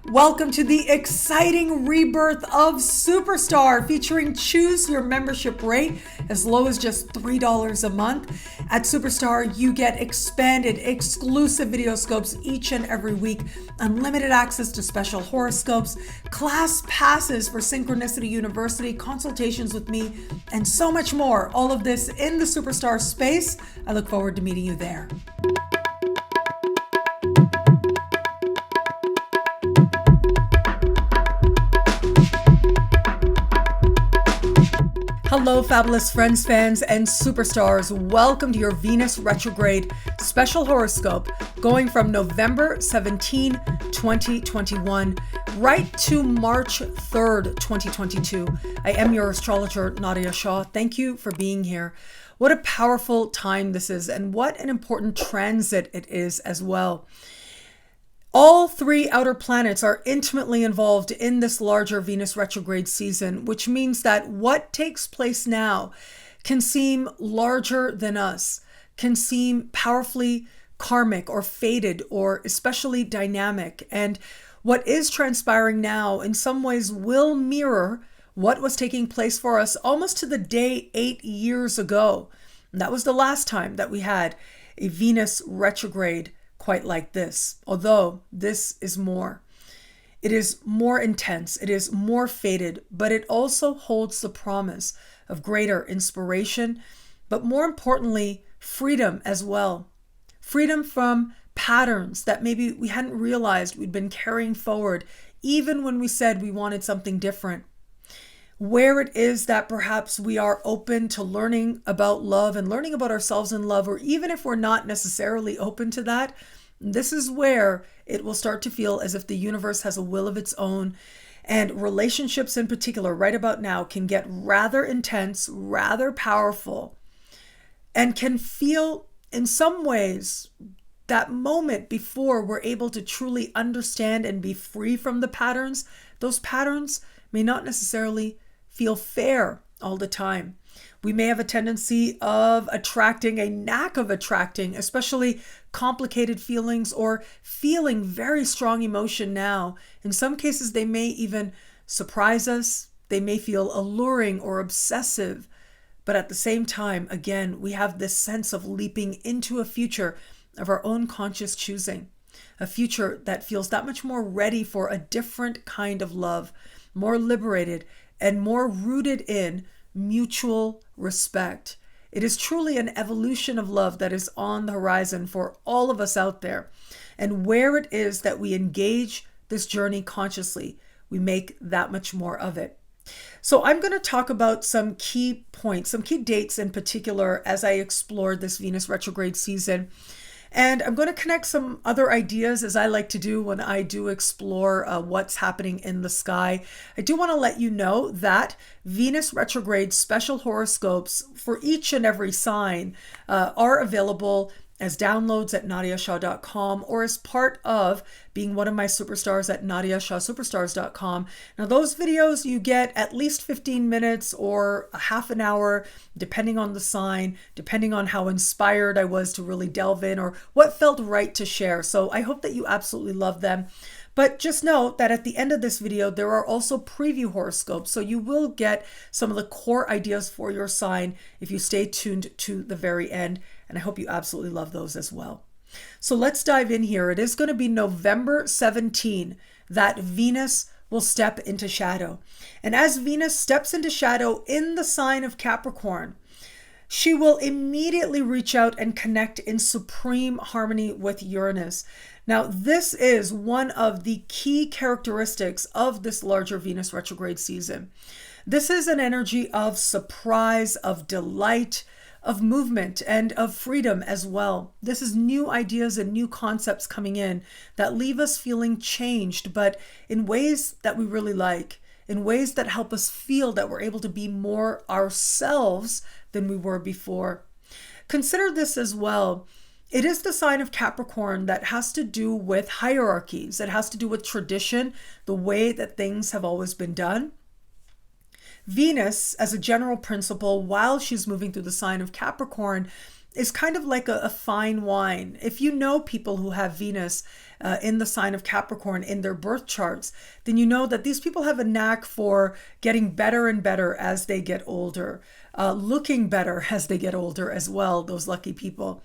Welcome to the exciting rebirth of Superstar, featuring choose your membership rate as low as just $3 a month. At Superstar, you get expanded, exclusive video scopes each and every week, unlimited access to special horoscopes, class passes for Synchronicity University, consultations with me, and so much more. All of this in the Superstar space. I look forward to meeting you there. Hello, fabulous friends, fans, and superstars. Welcome to your Venus retrograde special horoscope going from November 17, 2021, right to March 3rd, 2022. I am your astrologer, Nadiya Shah. Thank you for being here. What a powerful time this is, and what an important transit it is as well. All three outer planets are intimately involved in this larger Venus retrograde season, which means that what takes place now can seem larger than us, can seem powerfully karmic or fated or especially dynamic. And what is transpiring now in some ways will mirror what was taking place for us almost to the day 8 years ago. And that was the last time that we had a Venus retrograde quite like this, although this is more. It is more intense, it is more fated, but it also holds the promise of greater inspiration, but more importantly, freedom as well. Freedom from patterns that maybe we hadn't realized we'd been carrying forward, even when we said we wanted something different. Where it is that perhaps we are open to learning about love and learning about ourselves in love, or even if we're not necessarily open to that, this is where it will start to feel as if the universe has a will of its own. And relationships in particular, right about now, can get rather intense, rather powerful, and can feel in some ways that moment before we're able to truly understand and be free from the patterns. Those patterns may not necessarily feel fair all the time. We may have a tendency of attracting, a knack of attracting, especially complicated feelings or feeling very strong emotion now. In some cases, they may even surprise us. They may feel alluring or obsessive. But at the same time, again, we have this sense of leaping into a future of our own conscious choosing, a future that feels that much more ready for a different kind of love, more liberated and more rooted in mutual respect. It is truly an evolution of love that is on the horizon for all of us out there. And where it is that we engage this journey consciously, we make that much more of it. So I'm going to talk about some key points, some key dates in particular as I explore this Venus retrograde season. And I'm going to connect some other ideas, as I like to do when I do explore what's happening in the sky. I do want to let you know that Venus retrograde special horoscopes for each and every sign are available as downloads at nadiyashah.com or as part of being one of my superstars at nadiyashahsuperstars.com. Now, those videos, you get at least 15 minutes or a half an hour, depending on the sign, depending on how inspired I was to really delve in or what felt right to share. So I hope that you absolutely love them. But just note that at the end of this video, there are also preview horoscopes. So you will get some of the core ideas for your sign if you stay tuned to the very end. And I hope you absolutely love those as well. So let's dive in here. It is going to be November 17 that Venus will step into shadow. And as Venus steps into shadow in the sign of Capricorn, she will immediately reach out and connect in supreme harmony with Uranus. Now, this is one of the key characteristics of this larger Venus retrograde season. This is an energy of surprise, of delight, of movement, and of freedom as well. This is new ideas and new concepts coming in that leave us feeling changed, but in ways that we really like, in ways that help us feel that we're able to be more ourselves than we were before. Consider this as well. It is the sign of Capricorn that has to do with hierarchies. It has to do with tradition, the way that things have always been done. Venus, as a general principle, while she's moving through the sign of Capricorn, is kind of like a fine wine. If you know people who have Venus in the sign of Capricorn in their birth charts, then you know that these people have a knack for getting better and better as they get older, looking better as they get older as well, those lucky people.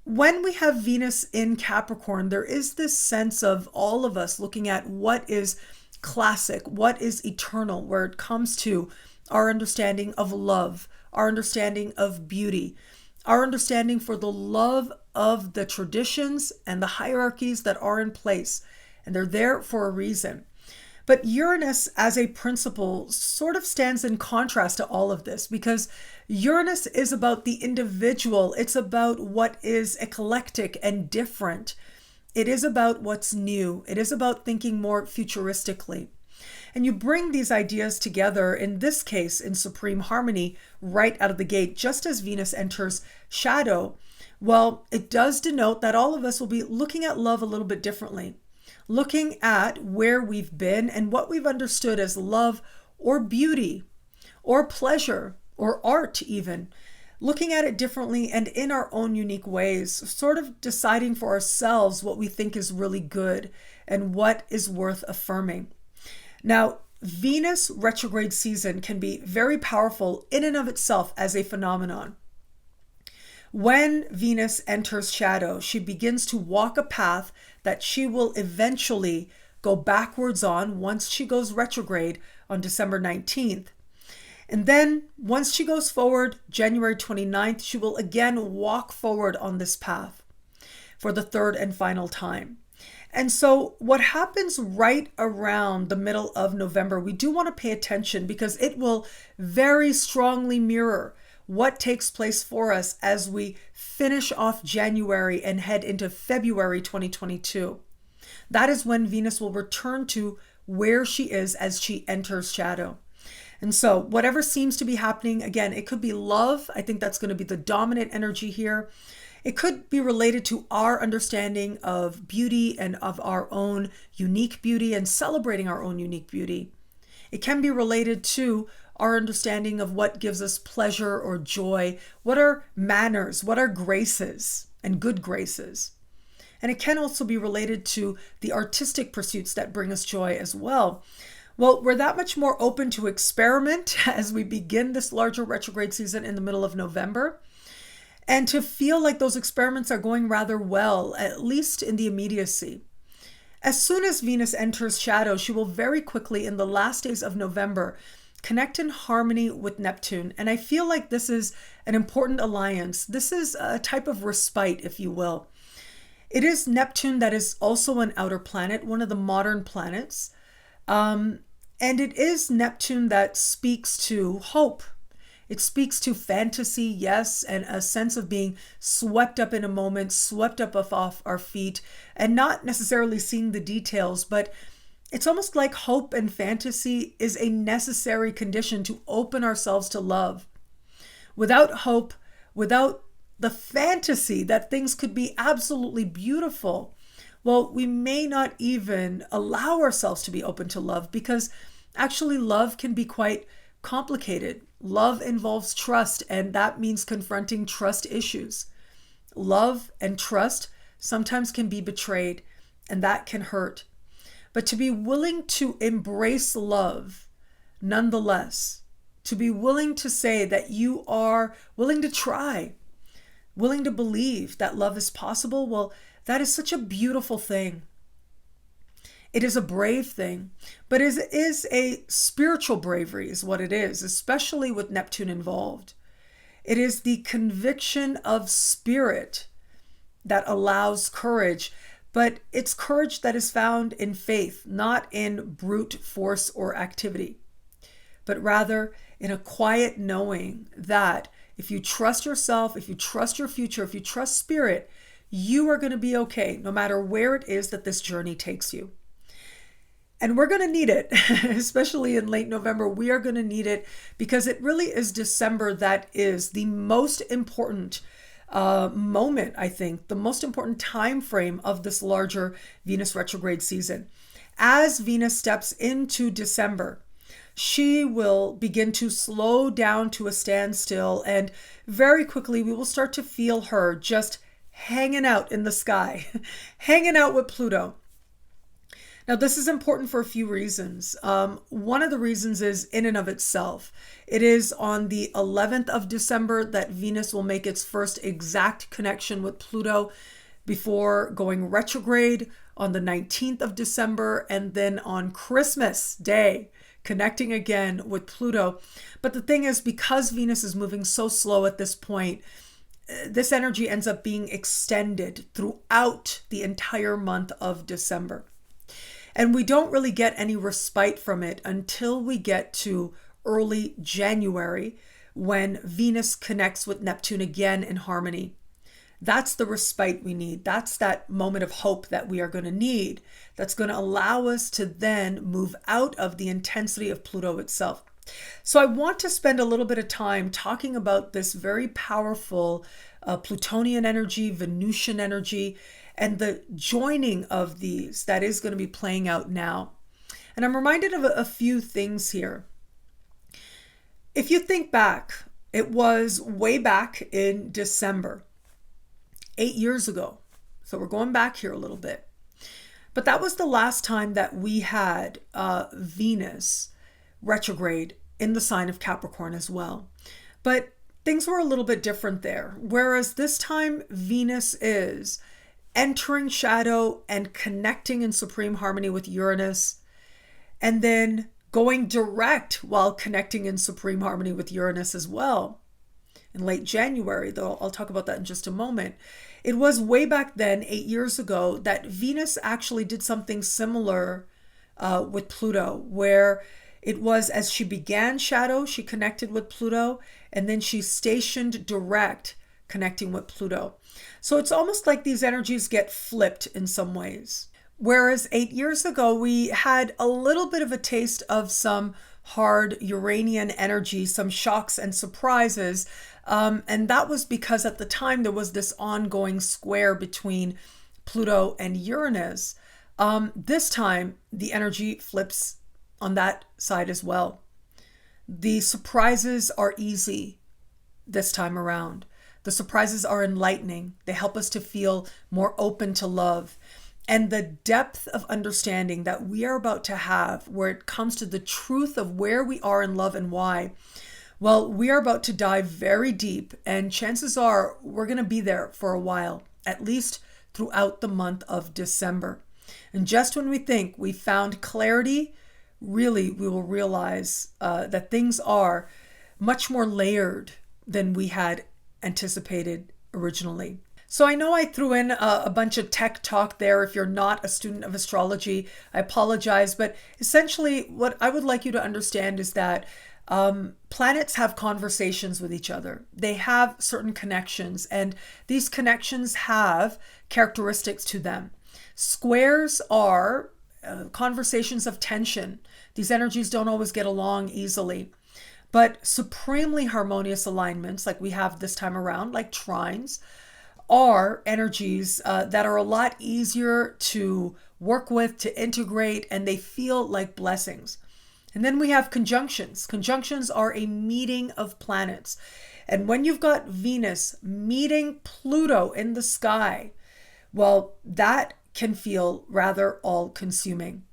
When we have Venus in Capricorn, there is this sense of all of us looking at what is classic, what is eternal, where it comes to our understanding of love, our understanding of beauty, our understanding for the love of the traditions and the hierarchies that are in place. And they're there for a reason. But Uranus as a principle sort of stands in contrast to all of this, because Uranus is about the individual. It's about what is eclectic and different. It is about what's new. It is about thinking more futuristically. And you bring these ideas together, in this case, in supreme harmony, right out of the gate, just as Venus enters shadow. Well, it does denote that all of us will be looking at love a little bit differently, looking at where we've been and what we've understood as love or beauty or pleasure or art even, looking at it differently and in our own unique ways, sort of deciding for ourselves what we think is really good and what is worth affirming. Now, Venus retrograde season can be very powerful in and of itself as a phenomenon. When Venus enters shadow, she begins to walk a path that she will eventually go backwards on once she goes retrograde on December 19th. And then once she goes forward, January 29th, she will again walk forward on this path for the third and final time. And so what happens right around the middle of November, we do want to pay attention because it will very strongly mirror what takes place for us as we finish off January and head into February 2022. That is when Venus will return to where she is as she enters shadow. And so whatever seems to be happening, again, it could be love. I think that's going to be the dominant energy here. It could be related to our understanding of beauty and of our own unique beauty and celebrating our own unique beauty. It can be related to our understanding of what gives us pleasure or joy. What are manners? What are graces and good graces? And it can also be related to the artistic pursuits that bring us joy as well. Well, we're that much more open to experiment as we begin this larger retrograde season in the middle of November, and to feel like those experiments are going rather well, at least in the immediacy. As soon as Venus enters shadow, she will very quickly, in the last days of November, connect in harmony with Neptune. And I feel like this is an important alliance. This is a type of respite, if you will. It is Neptune that is also an outer planet, one of the modern planets. And it is Neptune that speaks to hope. It speaks to fantasy, yes, and a sense of being swept up in a moment, swept up off our feet, and not necessarily seeing the details, but it's almost like hope and fantasy is a necessary condition to open ourselves to love. Without hope, without the fantasy that things could be absolutely beautiful, well, we may not even allow ourselves to be open to love, because actually love can be quite complicated. Love involves trust, and that means confronting trust issues. Love and trust sometimes can be betrayed, and that can hurt. But to be willing to embrace love, nonetheless, to be willing to say that you are willing to try, willing to believe that love is possible, well, that is such a beautiful thing. It is a brave thing, but it is a spiritual bravery is what it is, especially with Neptune involved. It is the conviction of spirit that allows courage, but it's courage that is found in faith, not in brute force or activity, but rather in a quiet knowing that if you trust yourself, if you trust your future, if you trust spirit, you are going to be okay, no matter where it is that this journey takes you. And we're going to need it, especially in late November. We are going to need it because it really is December that is the most important moment, I think, the most important time frame of this larger Venus retrograde season. As Venus steps into December, she will begin to slow down to a standstill, and very quickly we will start to feel her just hanging out in the sky, hanging out with Pluto. Now, this is important for a few reasons. One of the reasons is in and of itself. It is on the 11th of December that Venus will make its first exact connection with Pluto before going retrograde on the 19th of December, and then on Christmas Day, connecting again with Pluto. But the thing is, because Venus is moving so slow at this point, this energy ends up being extended throughout the entire month of December. And we don't really get any respite from it until we get to early January, when Venus connects with Neptune again in harmony. That's the respite we need. That's that moment of hope that we are going to need. That's going to allow us to then move out of the intensity of Pluto itself. So I want to spend a little bit of time talking about this very powerful Plutonian energy, Venusian energy, and the joining of these that is going to be playing out now. And I'm reminded of a few things here. If you think back, it was way back in December, 8 years ago. So we're going back here a little bit. But that was the last time that we had Venus retrograde in the sign of Capricorn as well. But things were a little bit different there. Whereas this time Venus is entering shadow and connecting in supreme harmony with Uranus, and then going direct while connecting in supreme harmony with Uranus as well in late January, though I'll talk about that in just a moment. It was way back then, 8 years ago, that Venus actually did something similar with Pluto, where it was as she began shadow, she connected with Pluto, and then she stationed direct, connecting with Pluto. So it's almost like these energies get flipped in some ways. Whereas 8 years ago, we had a little bit of a taste of some hard Uranian energy, some shocks and surprises. And that was because at the time there was this ongoing square between Pluto and Uranus. This time, the energy flips on that side as well. The surprises are easy this time around. The surprises are enlightening. They help us to feel more open to love. And the depth of understanding that we are about to have, where it comes to the truth of where we are in love and why, well, we are about to dive very deep, and chances are we're going to be there for a while, at least throughout the month of December. And just when we think we found clarity, really we will realize that things are much more layered than we had anticipated originally. So I know I threw in a bunch of tech talk there. If you're not a student of astrology, I apologize. But essentially what I would like you to understand is that planets have conversations with each other. They have certain connections, and these connections have characteristics to them. Squares are conversations of tension. These energies don't always get along easily. But supremely harmonious alignments, like we have this time around, like trines, are energies that are a lot easier to work with, to integrate, and they feel like blessings. And then we have conjunctions. Conjunctions are a meeting of planets. And when you've got Venus meeting Pluto in the sky, well, that can feel rather all-consuming.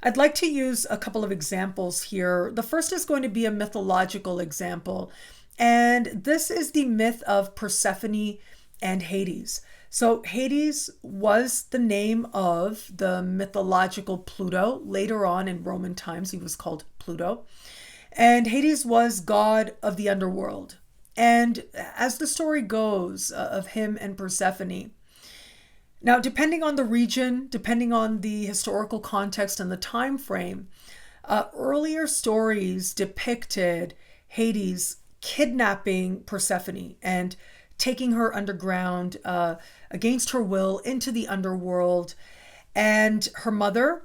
I'd like to use a couple of examples here. The first is going to be a mythological example. And this is the myth of Persephone and Hades. So Hades was the name of the mythological Pluto. Later on in Roman times, he was called Pluto. And Hades was god of the underworld. And as the story goes of him and Persephone, now, depending on the region, depending on the historical context and the time frame, earlier stories depicted Hades kidnapping Persephone and taking her underground against her will into the underworld. And her mother,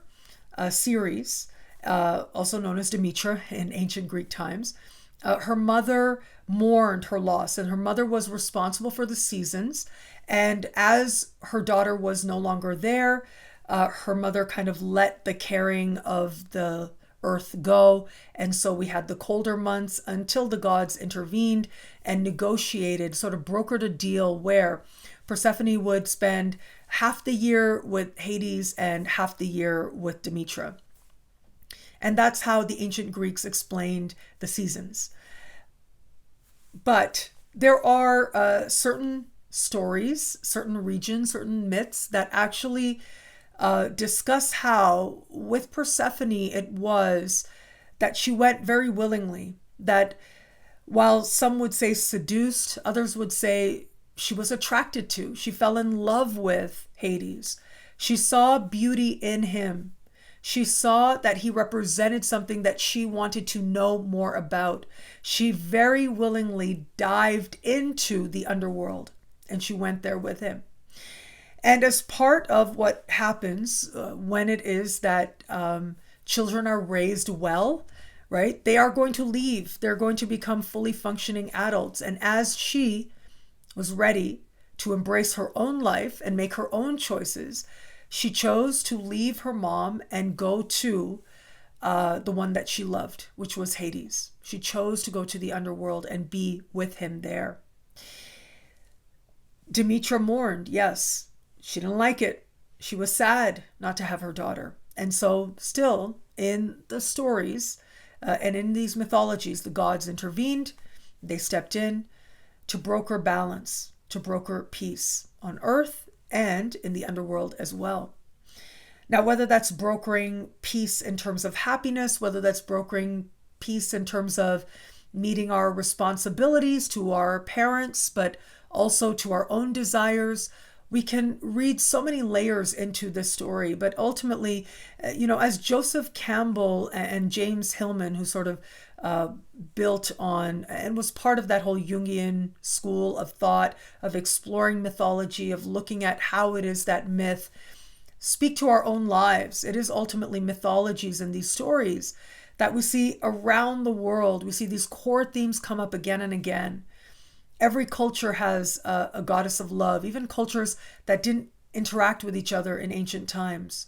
Ceres, also known as Demetra in ancient Greek times, her mother mourned her loss, and her mother was responsible for the seasons. And as her daughter was no longer there, her mother kind of let the carrying of the Earth go. And so we had the colder months until the gods intervened and negotiated, sort of brokered a deal where Persephone would spend half the year with Hades and half the year with Demeter. And that's how the ancient Greeks explained the seasons. But there are certain stories, certain regions, certain myths that actually discuss how with Persephone it was that she went very willingly, that while some would say seduced, others would say she was attracted to, she fell in love with Hades. She saw beauty in him. She saw that he represented something that she wanted to know more about. She very willingly dived into the underworld and she went there with him. And as part of what happens when it is that children are raised well, right, they are going to leave. They're going to become fully functioning adults. And as she was ready to embrace her own life and make her own choices, she chose to leave her mom and go to the one that she loved, which was Hades. She chose to go to the underworld and be with him there. Demeter mourned, yes. She didn't like it. She was sad not to have her daughter. And so still in the stories and in these mythologies, the gods intervened. They stepped in to broker balance, to broker peace on earth and in the underworld as well. Now, whether that's brokering peace in terms of happiness, whether that's brokering peace in terms of meeting our responsibilities to our parents, but also to our own desires, we can read so many layers into this story. But ultimately, as Joseph Campbell and James Hillman, who sort of built on and was part of that whole Jungian school of thought, of exploring mythology, of looking at how it is that myth speak to our own lives. It is ultimately mythologies and these stories that we see around the world. We see these core themes come up again and again. Every culture has a goddess of love, even cultures that didn't interact with each other in ancient times.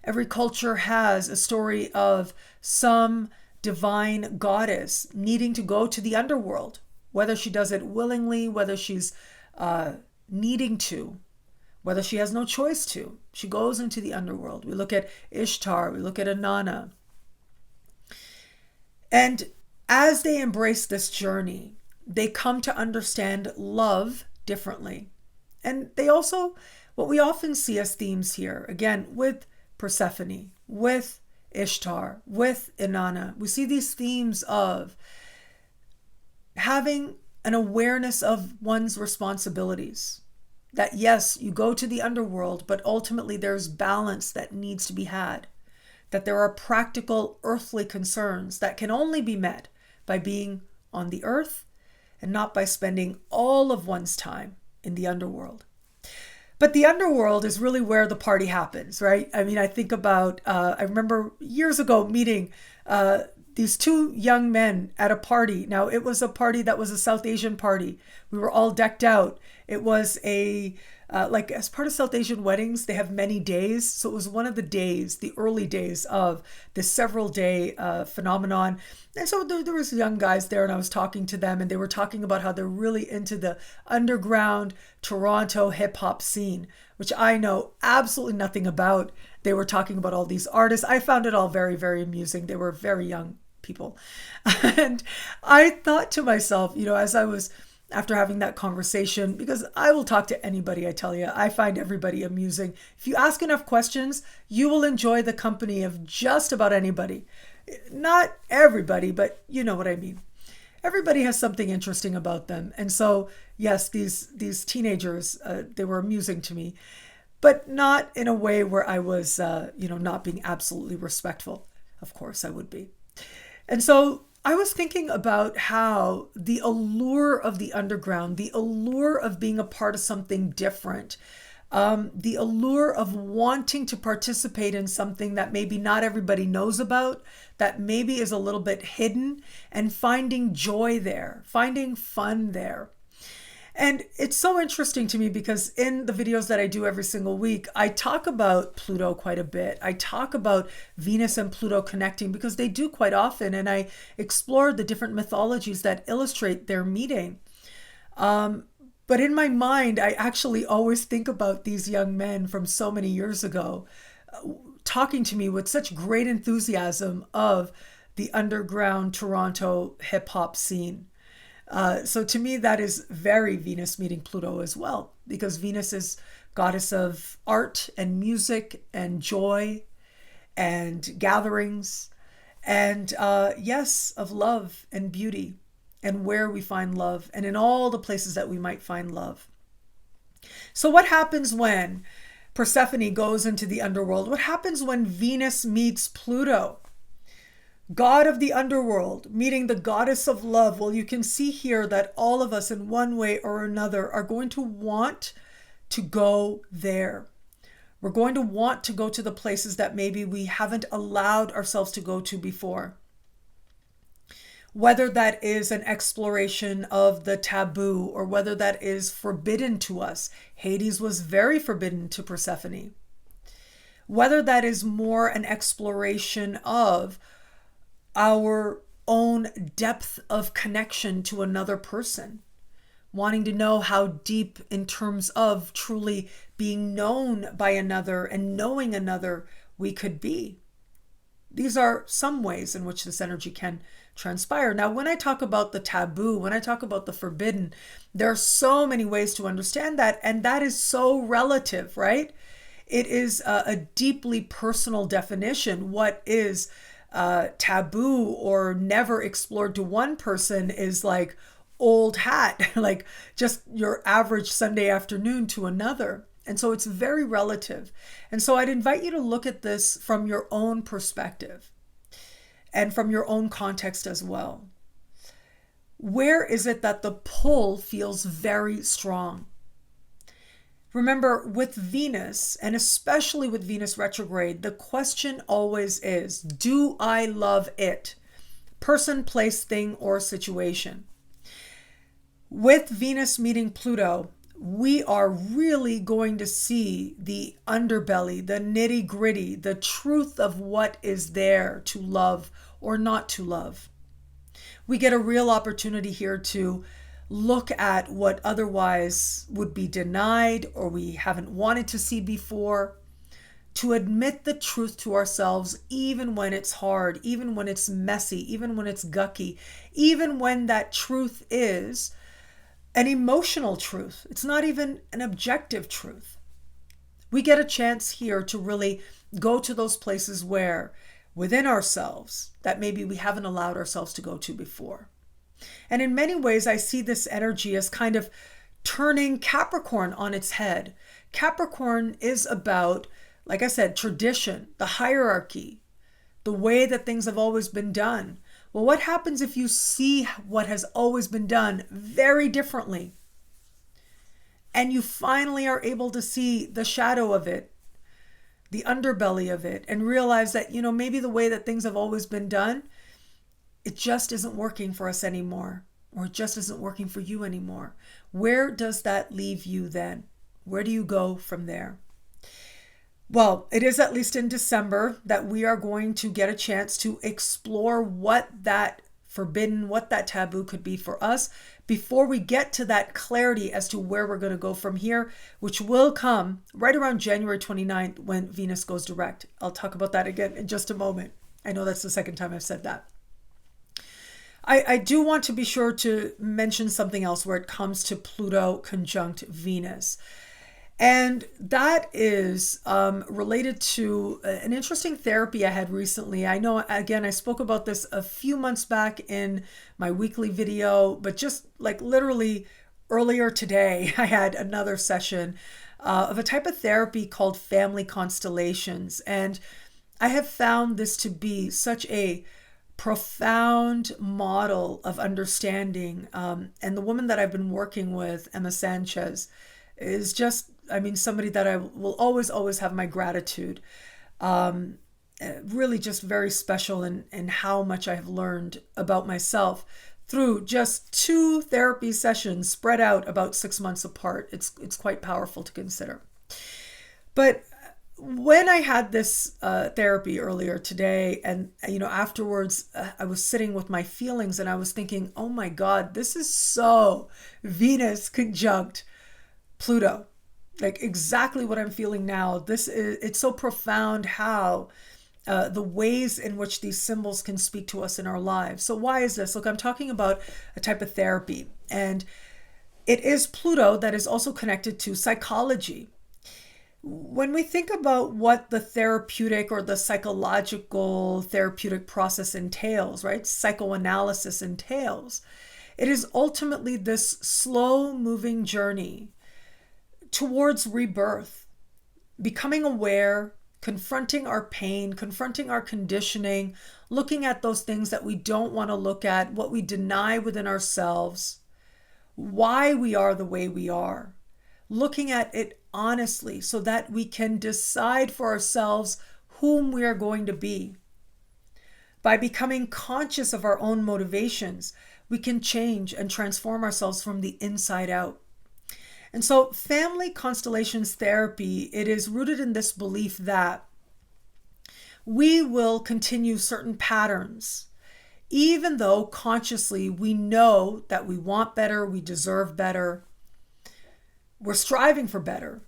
Every culture has a story of some divine goddess needing to go to the underworld, whether she does it willingly, whether she's needing to, whether she has no choice to. She goes into the underworld. We look at Ishtar, we look at Inanna. And as they embrace this journey, they come to understand love differently. And they also, what we often see as themes here, again, with Persephone, with Ishtar, with Inanna, we see these themes of having an awareness of one's responsibilities. That yes, you go to the underworld, but ultimately there's balance that needs to be had. That there are practical earthly concerns that can only be met by being on the earth and not by spending all of one's time in the underworld. But the underworld is really where the party happens, right? I mean, I think about, I remember years ago meeting these two young men at a party. Now, it was a party that was a South Asian party. We were all decked out. It was like as part of South Asian weddings, they have many days. So it was one of the days, the early days of this several day phenomenon. And so there was young guys there and I was talking to them and they were talking about how they're really into the underground Toronto hip hop scene, which I know absolutely nothing about. They were talking about all these artists. I found it all very, very amusing. They were very young people. And I thought to myself, as I was after having that conversation, because I will talk to anybody, I tell you, I find everybody amusing. If you ask enough questions, you will enjoy the company of just about anybody. Not everybody, but you know what I mean. Everybody has something interesting about them. And so, yes, these teenagers, they were amusing to me, but not in a way where I was, not being absolutely respectful. Of course I would be. And so I was thinking about how the allure of the underground, the allure of being a part of something different, the allure of wanting to participate in something that maybe not everybody knows about, that maybe is a little bit hidden, and finding joy there, finding fun there. And it's so interesting to me because in the videos that I do every single week, I talk about Pluto quite a bit. I talk about Venus and Pluto connecting because they do quite often. And I explore the different mythologies that illustrate their meeting. But in my mind, I actually always think about these young men from so many years ago talking to me with such great enthusiasm of the underground Toronto hip hop scene. So to me, that is very Venus meeting Pluto as well, because Venus is goddess of art and music and joy and gatherings and yes, of love and beauty and where we find love and in all the places that we might find love. So what happens when Persephone goes into the underworld? What happens when Venus meets Pluto? God of the underworld meeting the goddess of love. Well, you can see here that all of us in one way or another are going to want to go there. We're going to want to go to the places that maybe we haven't allowed ourselves to go to before. Whether that is an exploration of the taboo or whether that is forbidden to us. Hades was very forbidden to Persephone. Whether that is more an exploration of our own depth of connection to another person, wanting to know how deep in terms of truly being known by another and knowing another we could be. These are some ways in which this energy can transpire. Now, when I talk about the taboo, when I talk about the forbidden, there are so many ways to understand that, and that is so relative, right? It is a deeply personal definition. What is taboo or never explored to one person is like old hat, like just your average Sunday afternoon to another. And so it's very relative. And so I'd invite you to look at this from your own perspective and from your own context as well. Where is it that the pull feels very strong? Remember, with Venus, and especially with Venus retrograde, the question always is, do I love it? Person, place, thing, or situation. With Venus meeting Pluto, we are really going to see the underbelly, the nitty-gritty, the truth of what is there to love or not to love. We get a real opportunity here to look at what otherwise would be denied or we haven't wanted to see before, to admit the truth to ourselves even when it's hard, even when it's messy, even when it's gucky, even when that truth is an emotional truth. It's not even an objective truth. We get a chance here to really go to those places where within ourselves that maybe we haven't allowed ourselves to go to before. And in many ways, I see this energy as kind of turning Capricorn on its head. Capricorn is about, like I said, tradition, the hierarchy, the way that things have always been done. Well, what happens if you see what has always been done very differently? And you finally are able to see the shadow of it, the underbelly of it, and realize that, maybe the way that things have always been done, it just isn't working for us anymore, or it just isn't working for you anymore. Where does that leave you then? Where do you go from there? Well, it is at least in December that we are going to get a chance to explore what that forbidden, what that taboo could be for us before we get to that clarity as to where we're going to go from here, which will come right around January 29th when Venus goes direct. I'll talk about that again in just a moment. I know that's the second time I've said that. I do want to be sure to mention something else where it comes to Pluto conjunct Venus. And that is related to an interesting therapy I had recently. I know, again, I spoke about this a few months back in my weekly video, but just like literally earlier today, I had another session of a type of therapy called family constellations. And I have found this to be such a profound model of understanding. And the woman that I've been working with, Emma Sanchez, is just, somebody that I will always have my gratitude. Really just very special in how much I have learned about myself through just 2 therapy sessions spread out about 6 months apart. It's quite powerful to consider. But when I had this therapy earlier today, and afterwards I was sitting with my feelings and I was thinking, oh my God, this is so Venus conjunct Pluto. Like exactly what I'm feeling now. It's so profound how the ways in which these symbols can speak to us in our lives. So why is this? Look, I'm talking about a type of therapy, and it is Pluto that is also connected to psychology. When we think about what the therapeutic or the psychological therapeutic process entails, right? Psychoanalysis entails, it is ultimately this slow moving journey towards rebirth, becoming aware, confronting our pain, confronting our conditioning, looking at those things that we don't want to look at, what we deny within ourselves, why we are the way we are, looking at it honestly so that we can decide for ourselves whom we are going to be. By becoming conscious of our own motivations, we can change and transform ourselves from the inside out. And so family constellations therapy, it is rooted in this belief that we will continue certain patterns, even though consciously we know that we want better, we deserve better, we're striving for better,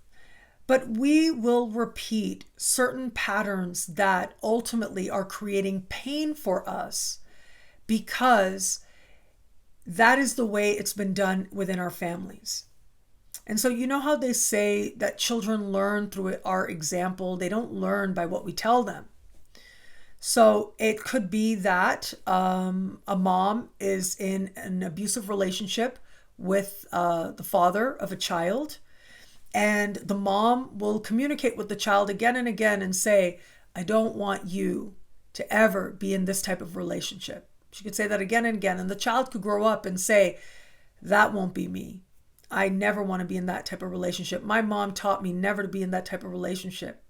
but we will repeat certain patterns that ultimately are creating pain for us because that is the way it's been done within our families. And so you know how they say that children learn through our example, they don't learn by what we tell them. So it could be that a mom is in an abusive relationship with the father of a child, and the mom will communicate with the child again and again and say, I don't want you to ever be in this type of relationship. She could say that again and again, and the child could grow up and say, that won't be me. I never want to be in that type of relationship. My mom taught me never to be in that type of relationship.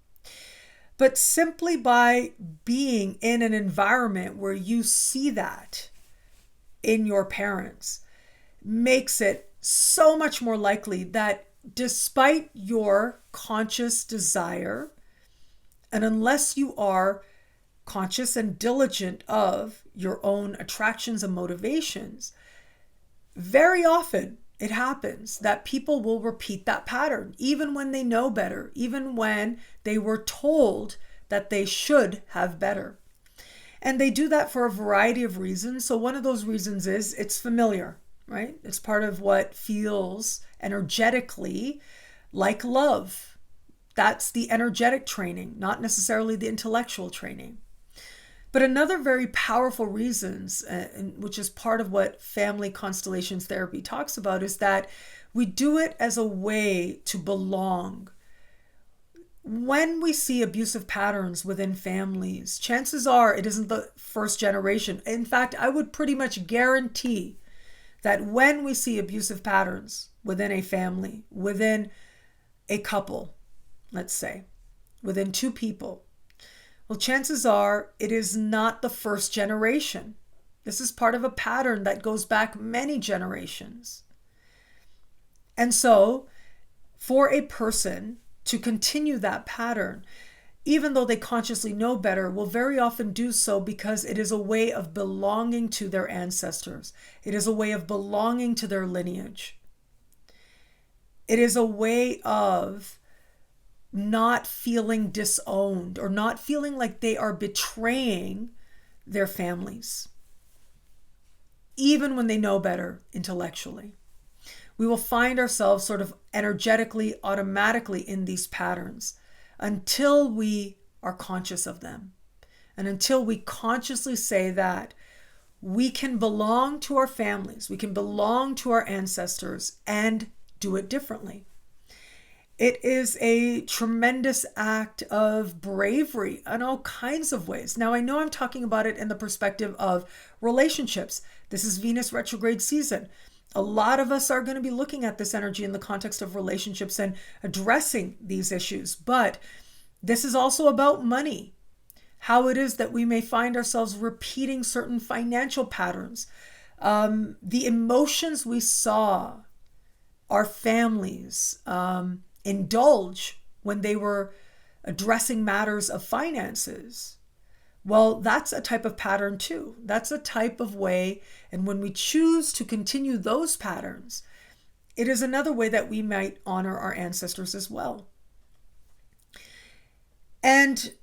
But simply by being in an environment where you see that in your parents makes it so much more likely that despite your conscious desire, and unless you are conscious and diligent of your own attractions and motivations, very often it happens that people will repeat that pattern, even when they know better, even when they were told that they should have better. And they do that for a variety of reasons. So one of those reasons is it's familiar, right? It's part of what feels energetically like love. That's the energetic training, not necessarily the intellectual training. But another very powerful reasons, which is part of what family constellations therapy talks about, is that we do it as a way to belong. When we see abusive patterns within families, chances are it isn't the first generation. In fact, I would pretty much guarantee that when we see abusive patterns within a family, within a couple, let's say, within 2 people, well, chances are it is not the first generation. This is part of a pattern that goes back many generations. And so for a person to continue that pattern, even though they consciously know better, will very often do so because it is a way of belonging to their ancestors. It is a way of belonging to their lineage. It is a way of not feeling disowned or not feeling like they are betraying their families, even when they know better intellectually. We will find ourselves sort of energetically, automatically in these patterns until we are conscious of them. And until we consciously say that we can belong to our families, we can belong to our ancestors and do it differently. It is a tremendous act of bravery in all kinds of ways. Now, I know I'm talking about it in the perspective of relationships. This is Venus retrograde season. A lot of us are going to be looking at this energy in the context of relationships and addressing these issues. But this is also about money, how it is that we may find ourselves repeating certain financial patterns, the emotions we saw our families indulge when they were addressing matters of finances. Well, that's a type of pattern too. That's a type of way. And when we choose to continue those patterns, it is another way that we might honor our ancestors as well. And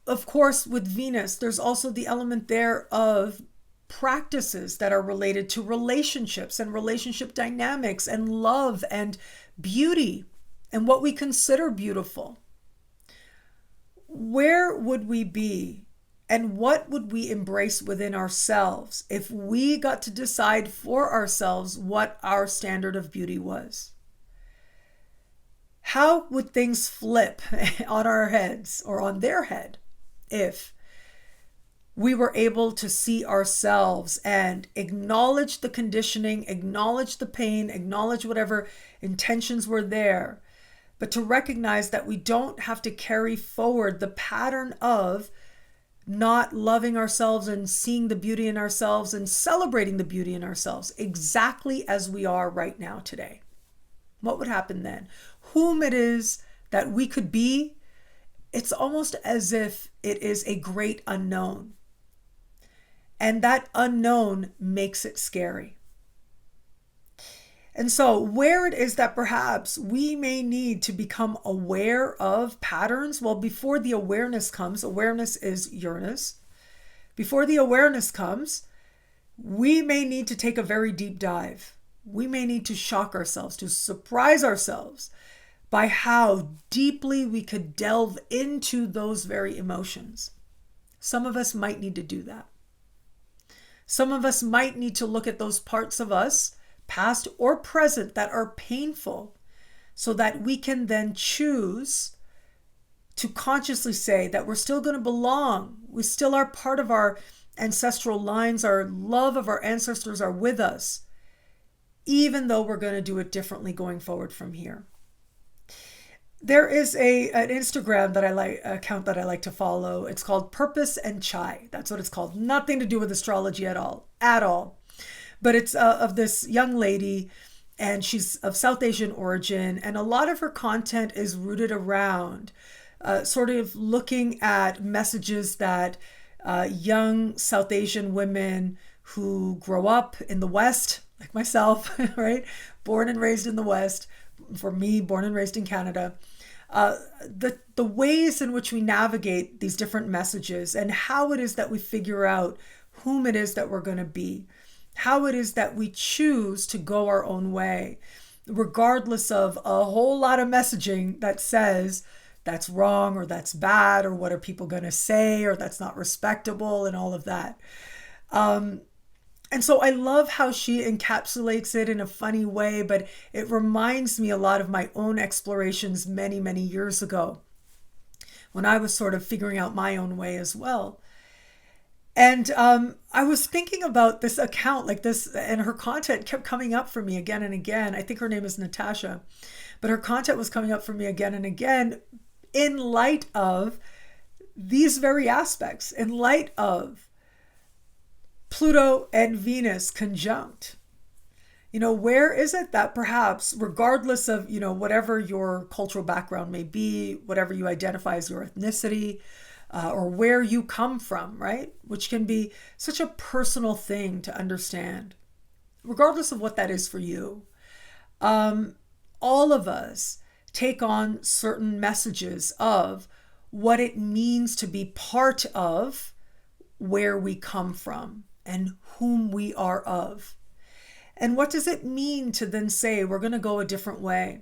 of course, with Venus, there's also the element there of practices that are related to relationships and relationship dynamics and love and beauty and what we consider beautiful. Where would we be and what would we embrace within ourselves if we got to decide for ourselves what our standard of beauty was? How would things flip on our heads or on their head if we were able to see ourselves and acknowledge the conditioning, acknowledge the pain, acknowledge whatever intentions were there, but to recognize that we don't have to carry forward the pattern of not loving ourselves and seeing the beauty in ourselves and celebrating the beauty in ourselves exactly as we are right now today? What would happen then? Whom it is that we could be, it's almost as if it is a great unknown. And that unknown makes it scary. And so where it is that perhaps we may need to become aware of patterns, well, before the awareness comes, awareness is Uranus. Before the awareness comes, we may need to take a very deep dive. We may need to shock ourselves, to surprise ourselves by how deeply we could delve into those very emotions. Some of us might need to do that. Some of us might need to look at those parts of us, past or present, that are painful, so that we can then choose to consciously say that we're still going to belong. We still are part of our ancestral lines. Our love of our ancestors are with us, even though we're going to do it differently going forward from here. There is an Instagram that I like, account that I like to follow. It's called Purpose and Chai. That's what it's called. Nothing to do with astrology at all. But it's of this young lady, and she's of South Asian origin, and a lot of her content is rooted around sort of looking at messages that young South Asian women who grow up in the West, like myself, right? Born and raised in the West. For me, born and raised in Canada, the ways in which we navigate these different messages and how it is that we figure out whom it is that we're going to be, how it is that we choose to go our own way, regardless of a whole lot of messaging that says that's wrong or that's bad or what are people going to say or that's not respectable and all of that. And so I love how she encapsulates it in a funny way, but it reminds me a lot of my own explorations many, many years ago when I was sort of figuring out my own way as well. And I was thinking about this account like this, and her content kept coming up for me again and again. I think her name is Natasha, but her content was coming up for me again and again in light of these very aspects, in light of Pluto and Venus conjunct. Where is it that perhaps, regardless of, whatever your cultural background may be, whatever you identify as your ethnicity, or where you come from, right? Which can be such a personal thing to understand, regardless of what that is for you. All of us take on certain messages of what it means to be part of where we come from and whom we are of. And what does it mean to then say we're going to go a different way?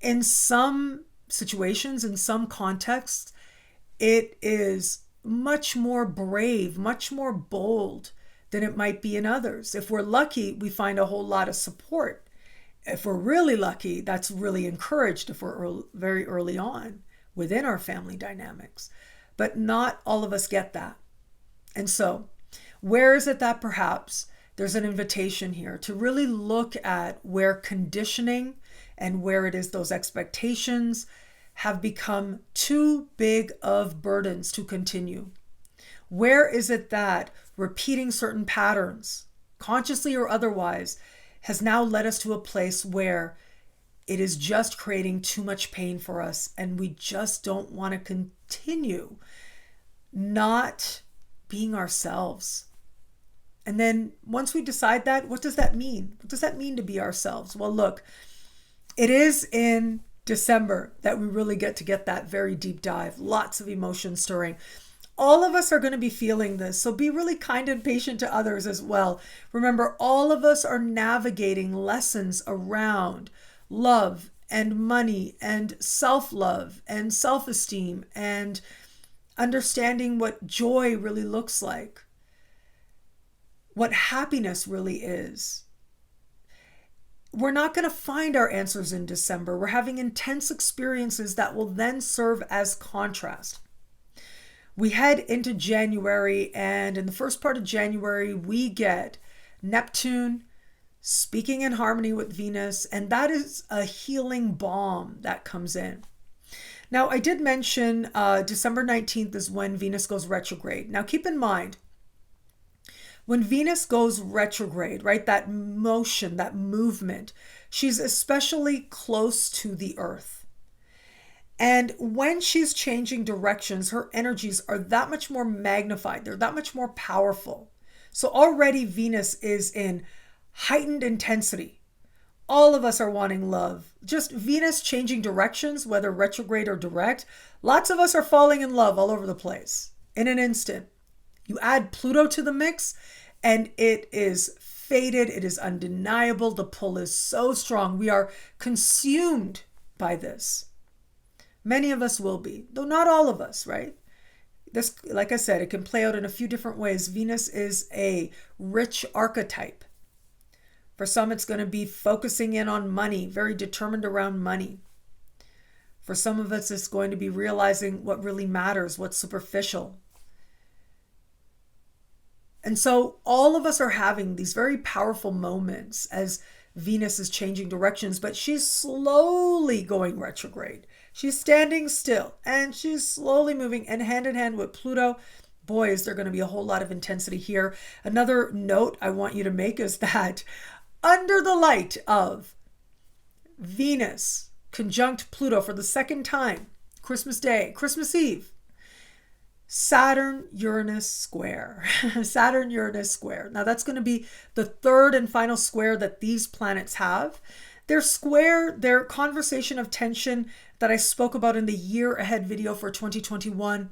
In some situations, in some contexts, it is much more brave, much more bold than it might be in others. If we're lucky, we find a whole lot of support. If we're really lucky, that's really encouraged if we're very early on within our family dynamics. But not all of us get that. And so, where is it that perhaps there's an invitation here to really look at where conditioning and where it is those expectations have become too big of burdens to continue? Where is it that repeating certain patterns consciously or otherwise, has now led us to a place where it is just creating too much pain for us, and we just don't want to continue not being ourselves. And then once we decide that, what does that mean? What does that mean to be ourselves? Well, look, it is in December that we really get that very deep dive, lots of emotion stirring. All of us are going to be feeling this, so be really kind and patient to others as well. Remember, all of us are navigating lessons around love and money and self-love and self-esteem and understanding what joy really looks like, what happiness really is. We're not going to find our answers in December. We're having intense experiences that will then serve as contrast. We head into January, and in the first part of January, we get Neptune speaking in harmony with Venus, and that is a healing balm that comes in. Now, I did mention December 19th is when Venus goes retrograde. Now, keep in mind, when Venus goes retrograde, right, that motion, that movement, she's especially close to the Earth. And when she's changing directions, her energies are that much more magnified. They're that much more powerful. So already Venus is in heightened intensity. All of us are wanting love. Just Venus changing directions, whether retrograde or direct, lots of us are falling in love all over the place in an instant. You add Pluto to the mix, and it is fated. It is undeniable. The pull is so strong. We are consumed by this. Many of us will be, though not all of us, right? This, like I said, it can play out in a few different ways. Venus is a rich archetype. For some, it's going to be focusing in on money, very determined around money. For some of us, it's going to be realizing what really matters, what's superficial. And so all of us are having these very powerful moments as Venus is changing directions, but she's slowly going retrograde. She's standing still and she's slowly moving, and hand in hand with Pluto. Boy, is there going to be a whole lot of intensity here. Another note I want you to make is that under the light of Venus conjunct Pluto for the second time, Christmas Day, Christmas Eve, Saturn-Uranus square. Saturn-Uranus square. Now that's going to be the third and final square that these planets have. Their square, their conversation of tension that I spoke about in the year ahead video for 2021.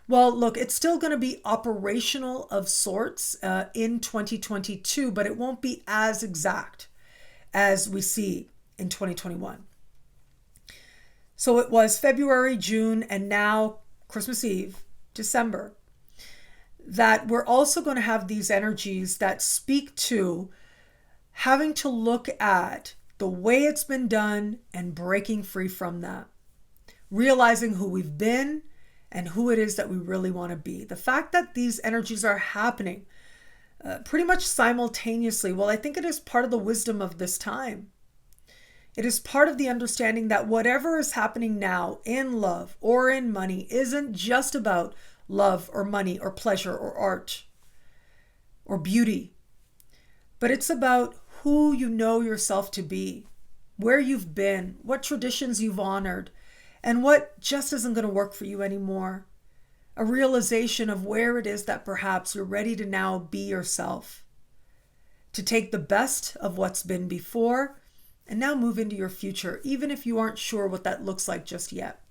Well, look, it's still going to be operational of sorts in 2022, but it won't be as exact as we see in 2021. So it was February, June, and now Christmas Eve, December, that we're also going to have these energies that speak to having to look at the way it's been done and breaking free from that, realizing who we've been and who it is that we really want to be. The fact that these energies are happening pretty much simultaneously, well, I think it is part of the wisdom of this time. It is part of the understanding that whatever is happening now in love or in money isn't just about love or money or pleasure or art or beauty, but it's about who you know yourself to be, where you've been, what traditions you've honored, and what just isn't going to work for you anymore. A realization of where it is that perhaps you're ready to now be yourself, to take the best of what's been before and now move into your future, even if you aren't sure what that looks like just yet.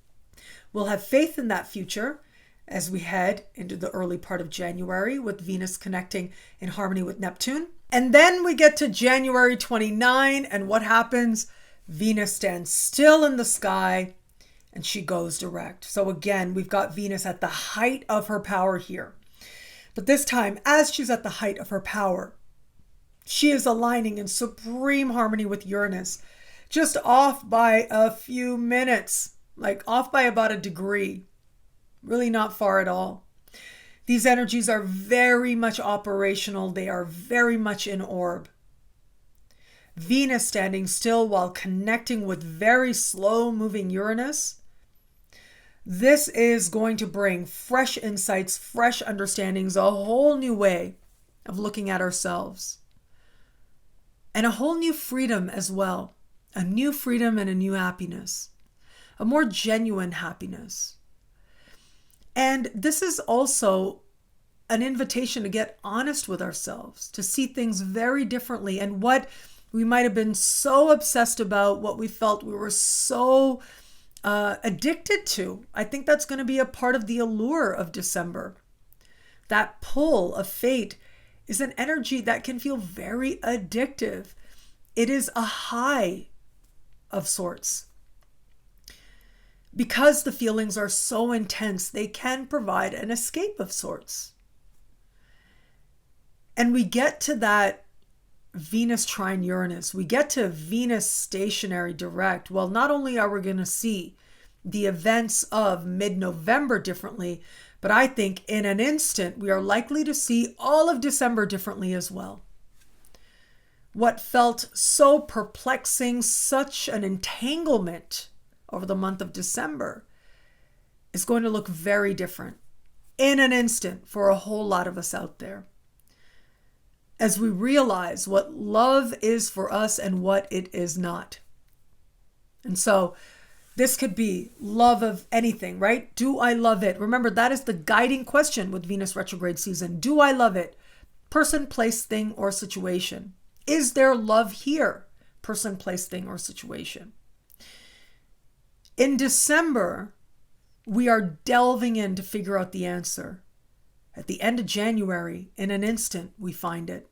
We'll have faith in that future as we head into the early part of January with Venus connecting in harmony with Neptune. And then we get to January 29, and what happens? Venus stands still in the sky and she goes direct. So again, we've got Venus at the height of her power here. But this time, as she's at the height of her power, she is aligning in supreme harmony with Uranus, just off by a few minutes, like off by about a degree, really not far at all. These energies are very much operational. They are very much in orb. Venus standing still while connecting with very slow moving Uranus. This is going to bring fresh insights, fresh understandings, a whole new way of looking at ourselves. and a whole new freedom as well. A new freedom and a new happiness, a more genuine happiness. And this is also an invitation to get honest with ourselves, to see things very differently, and what we might have been so obsessed about, what we felt we were so addicted to. I think that's going to be a part of the allure of December. That pull of fate is an energy that can feel very addictive. It is a high of sorts. Because the feelings are so intense, they can provide an escape of sorts. And we get to that Venus trine Uranus, we get to Venus stationary direct. Well, not only are we going to see the events of mid-November differently, but I think in an instant, we are likely to see all of December differently as well. What felt so perplexing, such an entanglement over the month of December, is going to look very different in an instant for a whole lot of us out there, as we realize what love is for us and what it is not. And so this could be love of anything, right? Do I love it? Remember, that is the guiding question with Venus retrograde season. Do I love it? Person, place, thing, or situation. Is there love here? Person, place, thing, or situation. In December, we are delving in to figure out the answer. At the end of January, in an instant, we find it.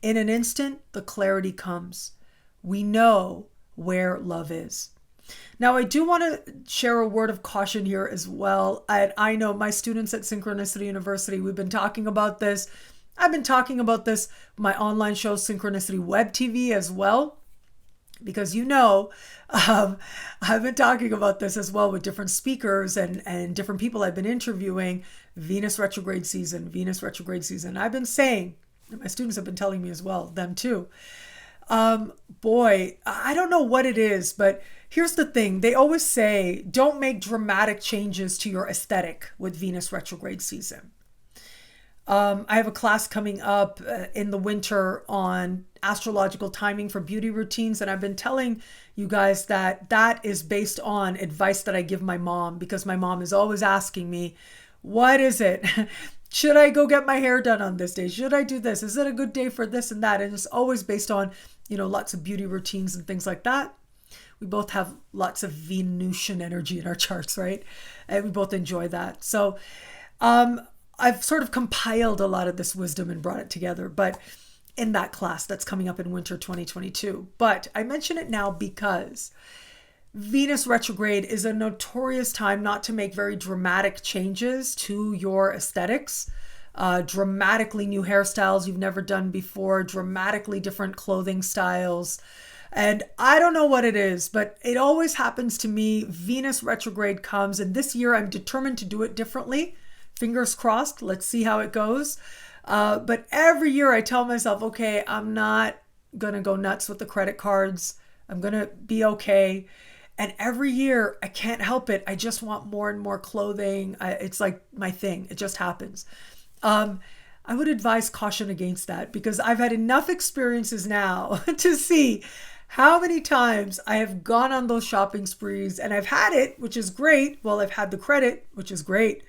In an instant, the clarity comes. We know where love is. Now, I do want to share a word of caution here as well. I know my students at Synchronicity University, we've been talking about this. I've been talking about this, my online show, Synchronicity Web TV as well, because I've been talking about this as well with different speakers and different people I've been interviewing. Venus retrograde season, Venus retrograde season. I've been saying, and my students have been telling me as well, them too. Boy, I don't know what it is, but here's the thing. They always say, don't make dramatic changes to your aesthetic with Venus retrograde season. I have a class coming up in the winter on astrological timing for beauty routines. And I've been telling you guys that that is based on advice that I give my mom, because my mom is always asking me, what is it? Should I go get my hair done on this day? Should I do this? Is it a good day for this and that? And it's always based on, lots of beauty routines and things like that. We both have lots of Venusian energy in our charts, right? And we both enjoy that. So, I've sort of compiled a lot of this wisdom and brought it together, but in that class that's coming up in winter 2022. But I mention it now because Venus retrograde is a notorious time not to make very dramatic changes to your aesthetics, dramatically new hairstyles you've never done before, dramatically different clothing styles. And I don't know what it is, but it always happens to me. Venus retrograde comes, and this year I'm determined to do it differently. Fingers crossed. Let's see how it goes. But every year I tell myself, okay, I'm not going to go nuts with the credit cards. I'm going to be okay. And every year I can't help it. I just want more and more clothing. It's like my thing. It just happens. I would advise caution against that, because I've had enough experiences now to see how many times I have gone on those shopping sprees, and I've had it, which is great. Well, I've had the credit, which is great.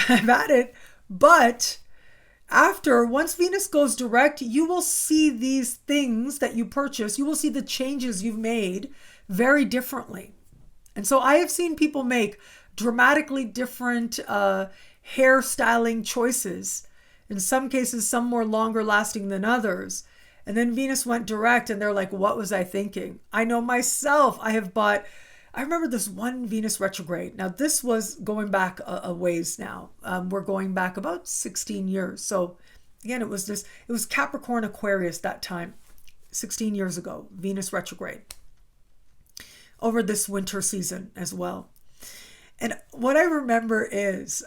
I've had it, but once Venus goes direct, you will see these things that you purchase, you will see the changes you've made very differently. And so I have seen people make dramatically different hairstyling choices. In some cases, some more longer lasting than others. And then Venus went direct and they're like, what was I thinking? I know myself, I remember this one Venus retrograde. Now, this was going back a ways now. We're going back about 16 years. So again, it was Capricorn Aquarius that time, 16 years ago, Venus retrograde, over this winter season as well. And what I remember is,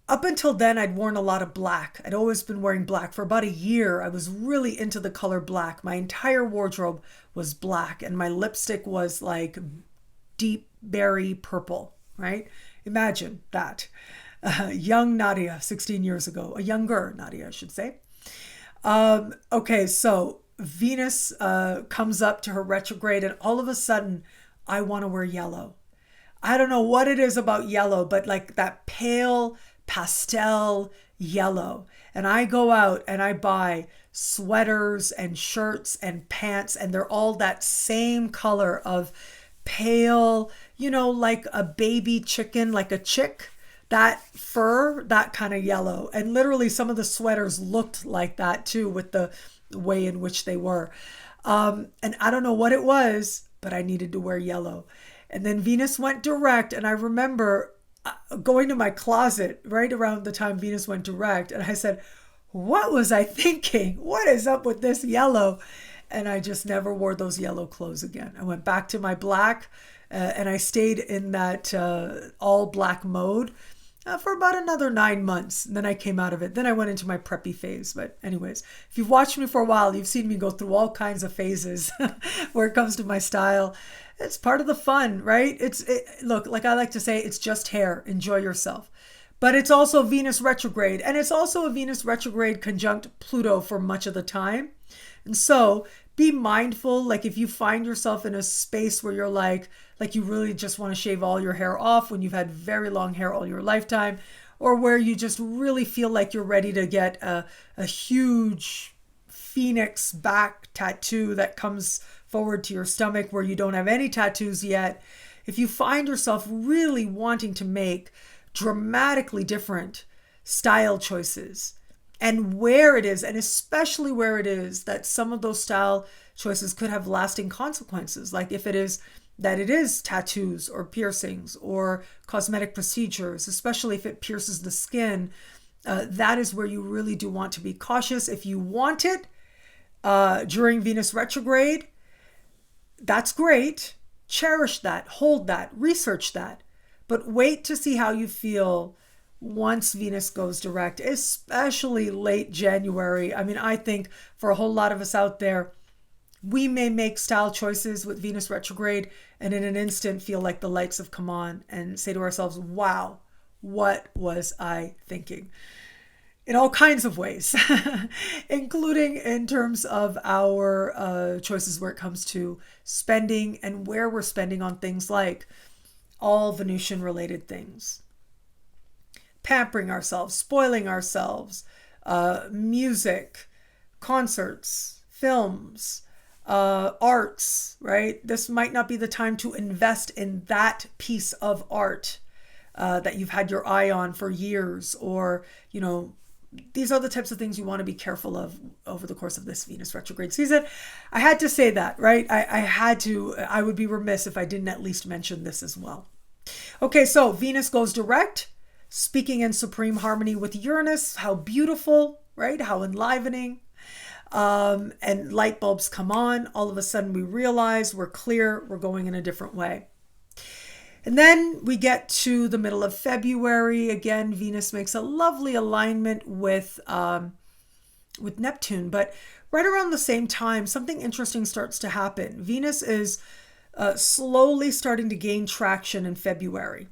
up until then, I'd worn a lot of black. I'd always been wearing black. For about a year, I was really into the color black. My entire wardrobe was black, and my lipstick was like deep berry purple, right? Imagine that. Young Nadiya, 16 years ago. A younger Nadiya, I should say. Okay, so Venus comes up to her retrograde, and all of a sudden, I want to wear yellow. I don't know what it is about yellow, but like that pale pastel yellow. And I go out and I buy sweaters and shirts and pants, and they're all that same color of pale, like a baby chicken, like a chick, that fur, that kind of yellow. And literally some of the sweaters looked like that too, with the way in which they were. And I don't know what it was, but I needed to wear yellow. And then Venus went direct, and I remember going to my closet right around the time Venus went direct, and I said, what was I thinking? What is up with this yellow? And I just never wore those yellow clothes again. I went back to my black, and I stayed in that all black mode for about another 9 months. And then I came out of it. Then I went into my preppy phase. But anyways, if you've watched me for a while, you've seen me go through all kinds of phases where it comes to my style. It's part of the fun, right? Look, like I like to say, it's just hair. Enjoy yourself. But it's also Venus retrograde, and it's also a Venus retrograde conjunct Pluto for much of the time. And so be mindful, like if you find yourself in a space where you're like you really just want to shave all your hair off when you've had very long hair all your lifetime, or where you just really feel like you're ready to get a huge phoenix back tattoo that comes forward to your stomach where you don't have any tattoos yet. If you find yourself really wanting to make dramatically different style choices, and where it is, and especially where it is, that some of those style choices could have lasting consequences, like if it is that it is tattoos or piercings or cosmetic procedures, especially if it pierces the skin, that is where you really do want to be cautious. If you want it during Venus retrograde, that's great. Cherish that, hold that, research that, but wait to see how you feel once Venus goes direct, especially late January. I mean, I think for a whole lot of us out there, we may make style choices with Venus retrograde and in an instant feel like the lights have come on and say to ourselves, wow, what was I thinking? In all kinds of ways, including in terms of our choices where it comes to spending and where we're spending on things like all Venusian related things. Pampering ourselves, spoiling ourselves, music, concerts, films, arts, right? This might not be the time to invest in that piece of art that you've had your eye on for years, or, these are the types of things you want to be careful of over the course of this Venus retrograde season. I had to say that, right? I would be remiss if I didn't at least mention this as well. Okay, so Venus goes direct, speaking in supreme harmony with Uranus. How beautiful, right? How enlivening. And light bulbs come on. All of a sudden we realize we're clear, we're going in a different way. And then we get to the middle of February. Again, Venus makes a lovely alignment with Neptune. But right around the same time, something interesting starts to happen. Venus is slowly starting to gain traction in February.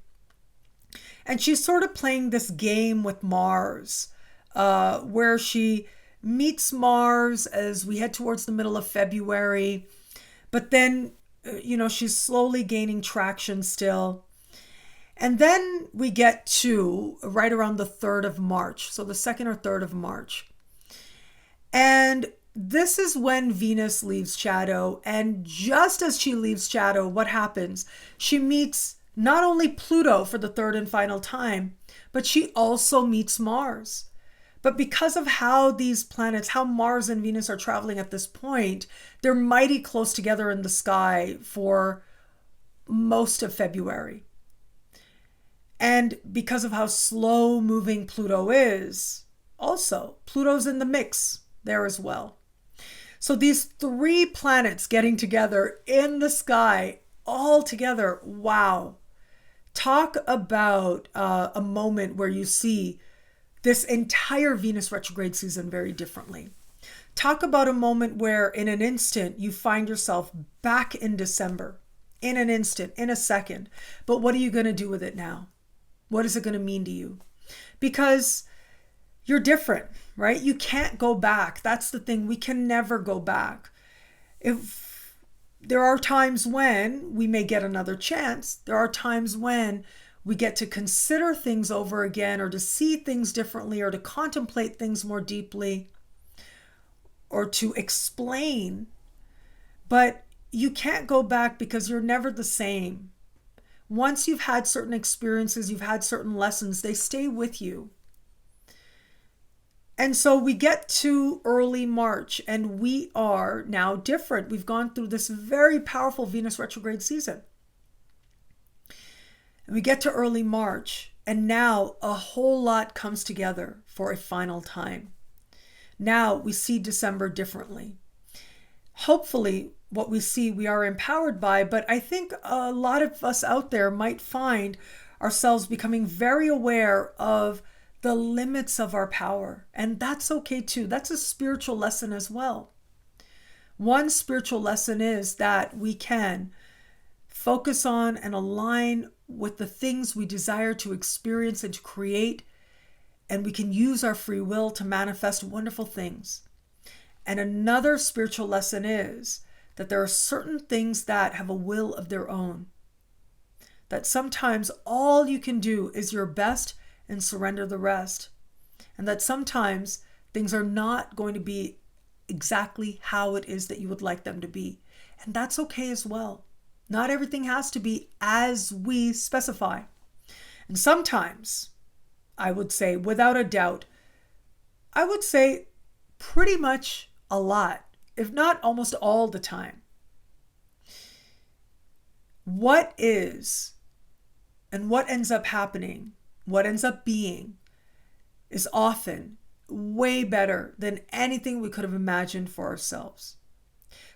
And she's sort of playing this game with Mars, where she meets Mars as we head towards the middle of February. But then she's slowly gaining traction still. And then we get to right around the 3rd of March. So the 2nd or 3rd of March. And this is when Venus leaves shadow. And just as she leaves shadow, what happens? She meets not only Pluto for the 3rd and final time, but she also meets Mars. But because of how these planets, how Mars and Venus are traveling at this point, they're mighty close together in the sky for most of February. And because of how slow moving Pluto is, also, Pluto's in the mix there as well. So these 3 planets getting together in the sky all together, wow. Talk about a moment where you see this entire Venus retrograde season very differently. Talk about a moment where in an instant you find yourself back in December, in an instant, in a second. But what are you going to do with it now? What is it going to mean to you? Because you're different. right? You can't go back. That's the thing. We can never go back. If there are times when we may get another chance, there are times when we get to consider things over again, or to see things differently, or to contemplate things more deeply, or to explain. But you can't go back because you're never the same. Once you've had certain experiences, you've had certain lessons, they stay with you. And so we get to early March and we are now different. We've gone through this very powerful Venus retrograde season. And we get to early March and now a whole lot comes together for a final time. Now we see December differently. Hopefully what we see we are empowered by, but I think a lot of us out there might find ourselves becoming very aware of the limits of our power. And that's okay too. That's a spiritual lesson as well. One spiritual lesson is that we can focus on and align with the things we desire to experience and to create, and we can use our free will to manifest wonderful things. And another spiritual lesson is that there are certain things that have a will of their own. That sometimes all you can do is your best and surrender the rest. And that sometimes things are not going to be exactly how it is that you would like them to be. And that's okay as well. Not everything has to be as we specify. And sometimes, I would say, without a doubt, I would say pretty much a lot, if not almost all the time. What is and what ends up happening, what ends up being, is often way better than anything we could have imagined for ourselves.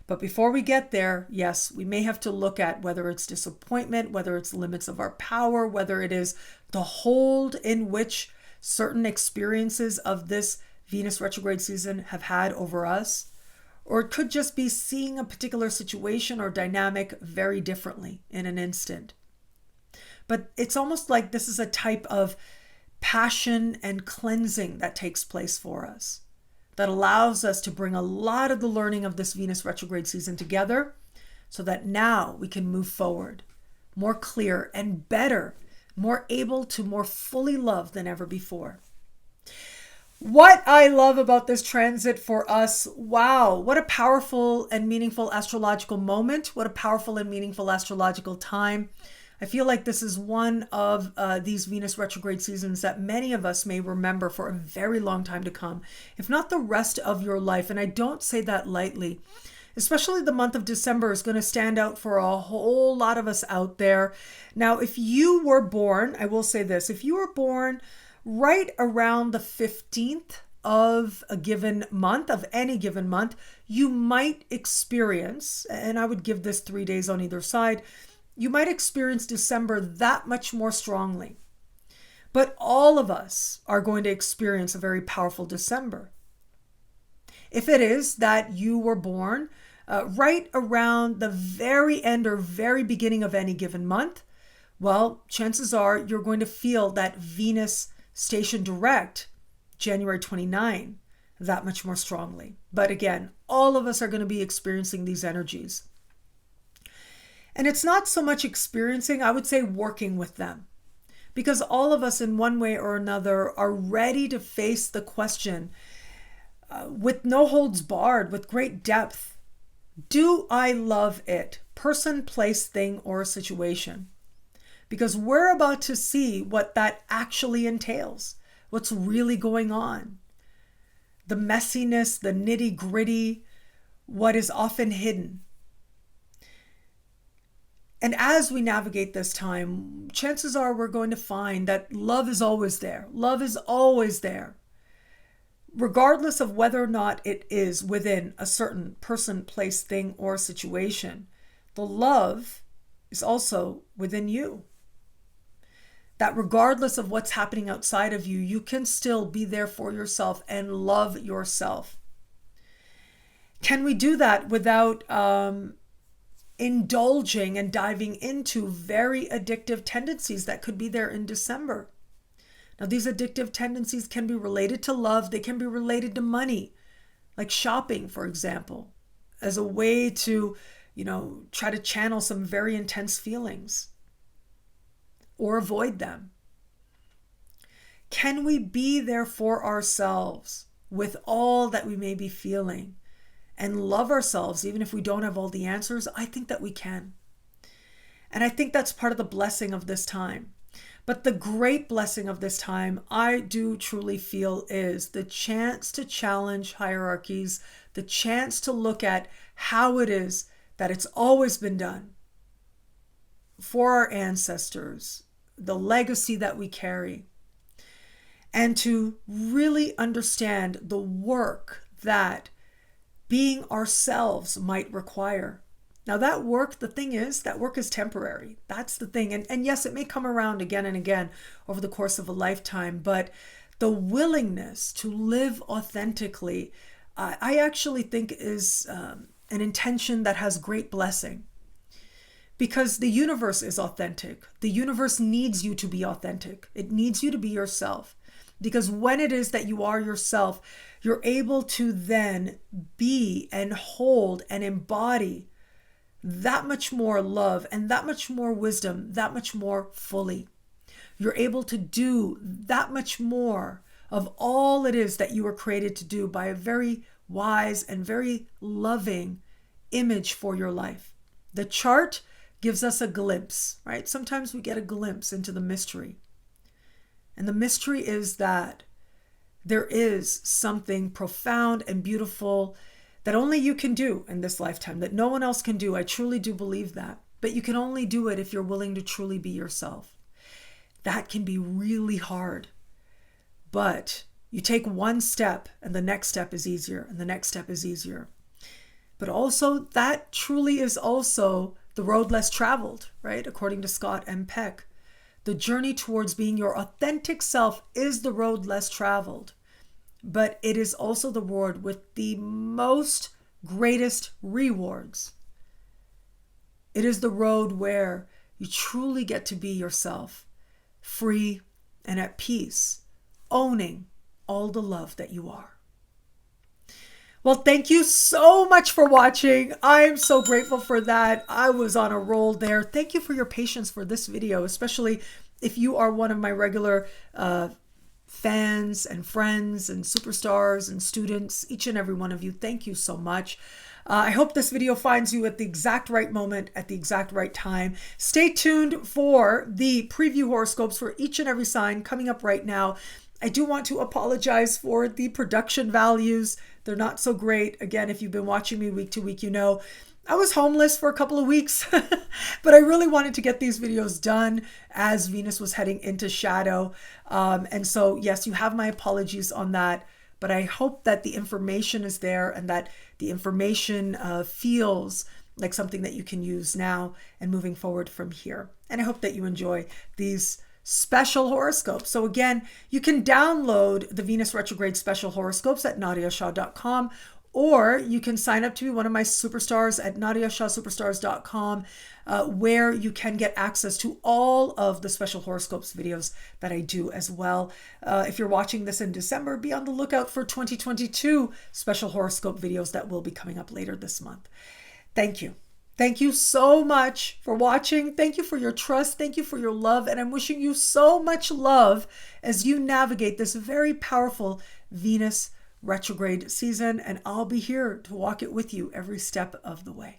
But before we get there, yes, we may have to look at whether it's disappointment, whether it's limits of our power, whether it is the hold in which certain experiences of this Venus retrograde season have had over us, or it could just be seeing a particular situation or dynamic very differently in an instant. But it's almost like this is a type of passion and cleansing that takes place for us, that allows us to bring a lot of the learning of this Venus retrograde season together so that now we can move forward more clear and better, more able to more fully love than ever before. What I love about this transit for us, wow, what a powerful and meaningful astrological moment. What a powerful and meaningful astrological time. I feel like this is one of these Venus retrograde seasons that many of us may remember for a very long time to come, if not the rest of your life. And I don't say that lightly. Especially the month of December is going to stand out for a whole lot of us out there. Now, if you were born, I will say this, if you were born right around the 15th of a given month, of any given month, you might experience, and I would give this 3 days on either side, you might experience December that much more strongly. But all of us are going to experience a very powerful December. If it is that you were born right around the very end or very beginning of any given month, well, chances are you're going to feel that Venus station direct January 29 that much more strongly. But again, all of us are going to be experiencing these energies. And it's not so much experiencing, I would say working with them. Because all of us in one way or another are ready to face the question with no holds barred, with great depth. Do I love it? Person, place, thing, or situation. Because we're about to see what that actually entails. What's really going on. The messiness, the nitty-gritty, what is often hidden. And as we navigate this time, chances are we're going to find that love is always there. Love is always there. Regardless of whether or not it is within a certain person, place, thing, or situation, the love is also within you. That regardless of what's happening outside of you, you can still be there for yourself and love yourself. Can we do that without indulging and diving into very addictive tendencies that could be there in December? Now, these addictive tendencies can be related to love. They can be related to money, like shopping, for example, as a way to, try to channel some very intense feelings or avoid them. Can we be there for ourselves with all that we may be feeling and love ourselves even if we don't have all the answers? I think that we can. And I think that's part of the blessing of this time. But the great blessing of this time, I do truly feel, is the chance to challenge hierarchies, the chance to look at how it is that it's always been done for our ancestors, the legacy that we carry, and to really understand the work that being ourselves might require. Now that work, the thing is, that work is temporary. That's the thing. And yes, it may come around again and again over the course of a lifetime, but the willingness to live authentically, I actually think is an intention that has great blessing. Because the universe is authentic. The universe needs you to be authentic. It needs you to be yourself. Because when it is that you are yourself, you're able to then be and hold and embody that much more love and that much more wisdom, that much more fully. You're able to do that much more of all it is that you were created to do by a very wise and very loving image for your life. The chart gives us a glimpse, right? Sometimes we get a glimpse into the mystery. And the mystery is that there is something profound and beautiful that only you can do in this lifetime, that no one else can do. I truly do believe that. But you can only do it if you're willing to truly be yourself. That can be really hard. But you take one step and the next step is easier and the next step is easier. But also that truly is also the road less traveled, right? According to Scott M. Peck. The journey towards being your authentic self is the road less traveled. But it is also the road with the most greatest rewards. It is the road where you truly get to be yourself, free and at peace, owning all the love that you are. Well, thank you so much for watching. I'm so grateful for that. I was on a roll there. Thank you for your patience for this video, especially if you are one of my regular fans and friends and superstars and students, each and every one of you. Thank you so much. I hope this video finds you at the exact right moment, at the exact right time. Stay tuned for the preview horoscopes for each and every sign coming up right now. I do want to apologize for the production values. They're not so great. Again, if you've been watching me week to week, you know I was homeless for a couple of weeks, but I really wanted to get these videos done as Venus was heading into shadow. And so, yes, you have my apologies on that, but I hope that the information is there and that the information feels like something that you can use now and moving forward from here. And I hope that you enjoy these special horoscopes. So again, you can download the Venus retrograde special horoscopes at nadiyashah.com, or you can sign up to be one of my superstars at nadiyashahsuperstars.com, where you can get access to all of the special horoscopes videos that I do as well. If you're watching this in December, be on the lookout for 2022 special horoscope videos that will be coming up later this month. Thank you. Thank you so much for watching. Thank you for your trust. Thank you for your love. And I'm wishing you so much love as you navigate this very powerful Venus retrograde season. And I'll be here to walk it with you every step of the way.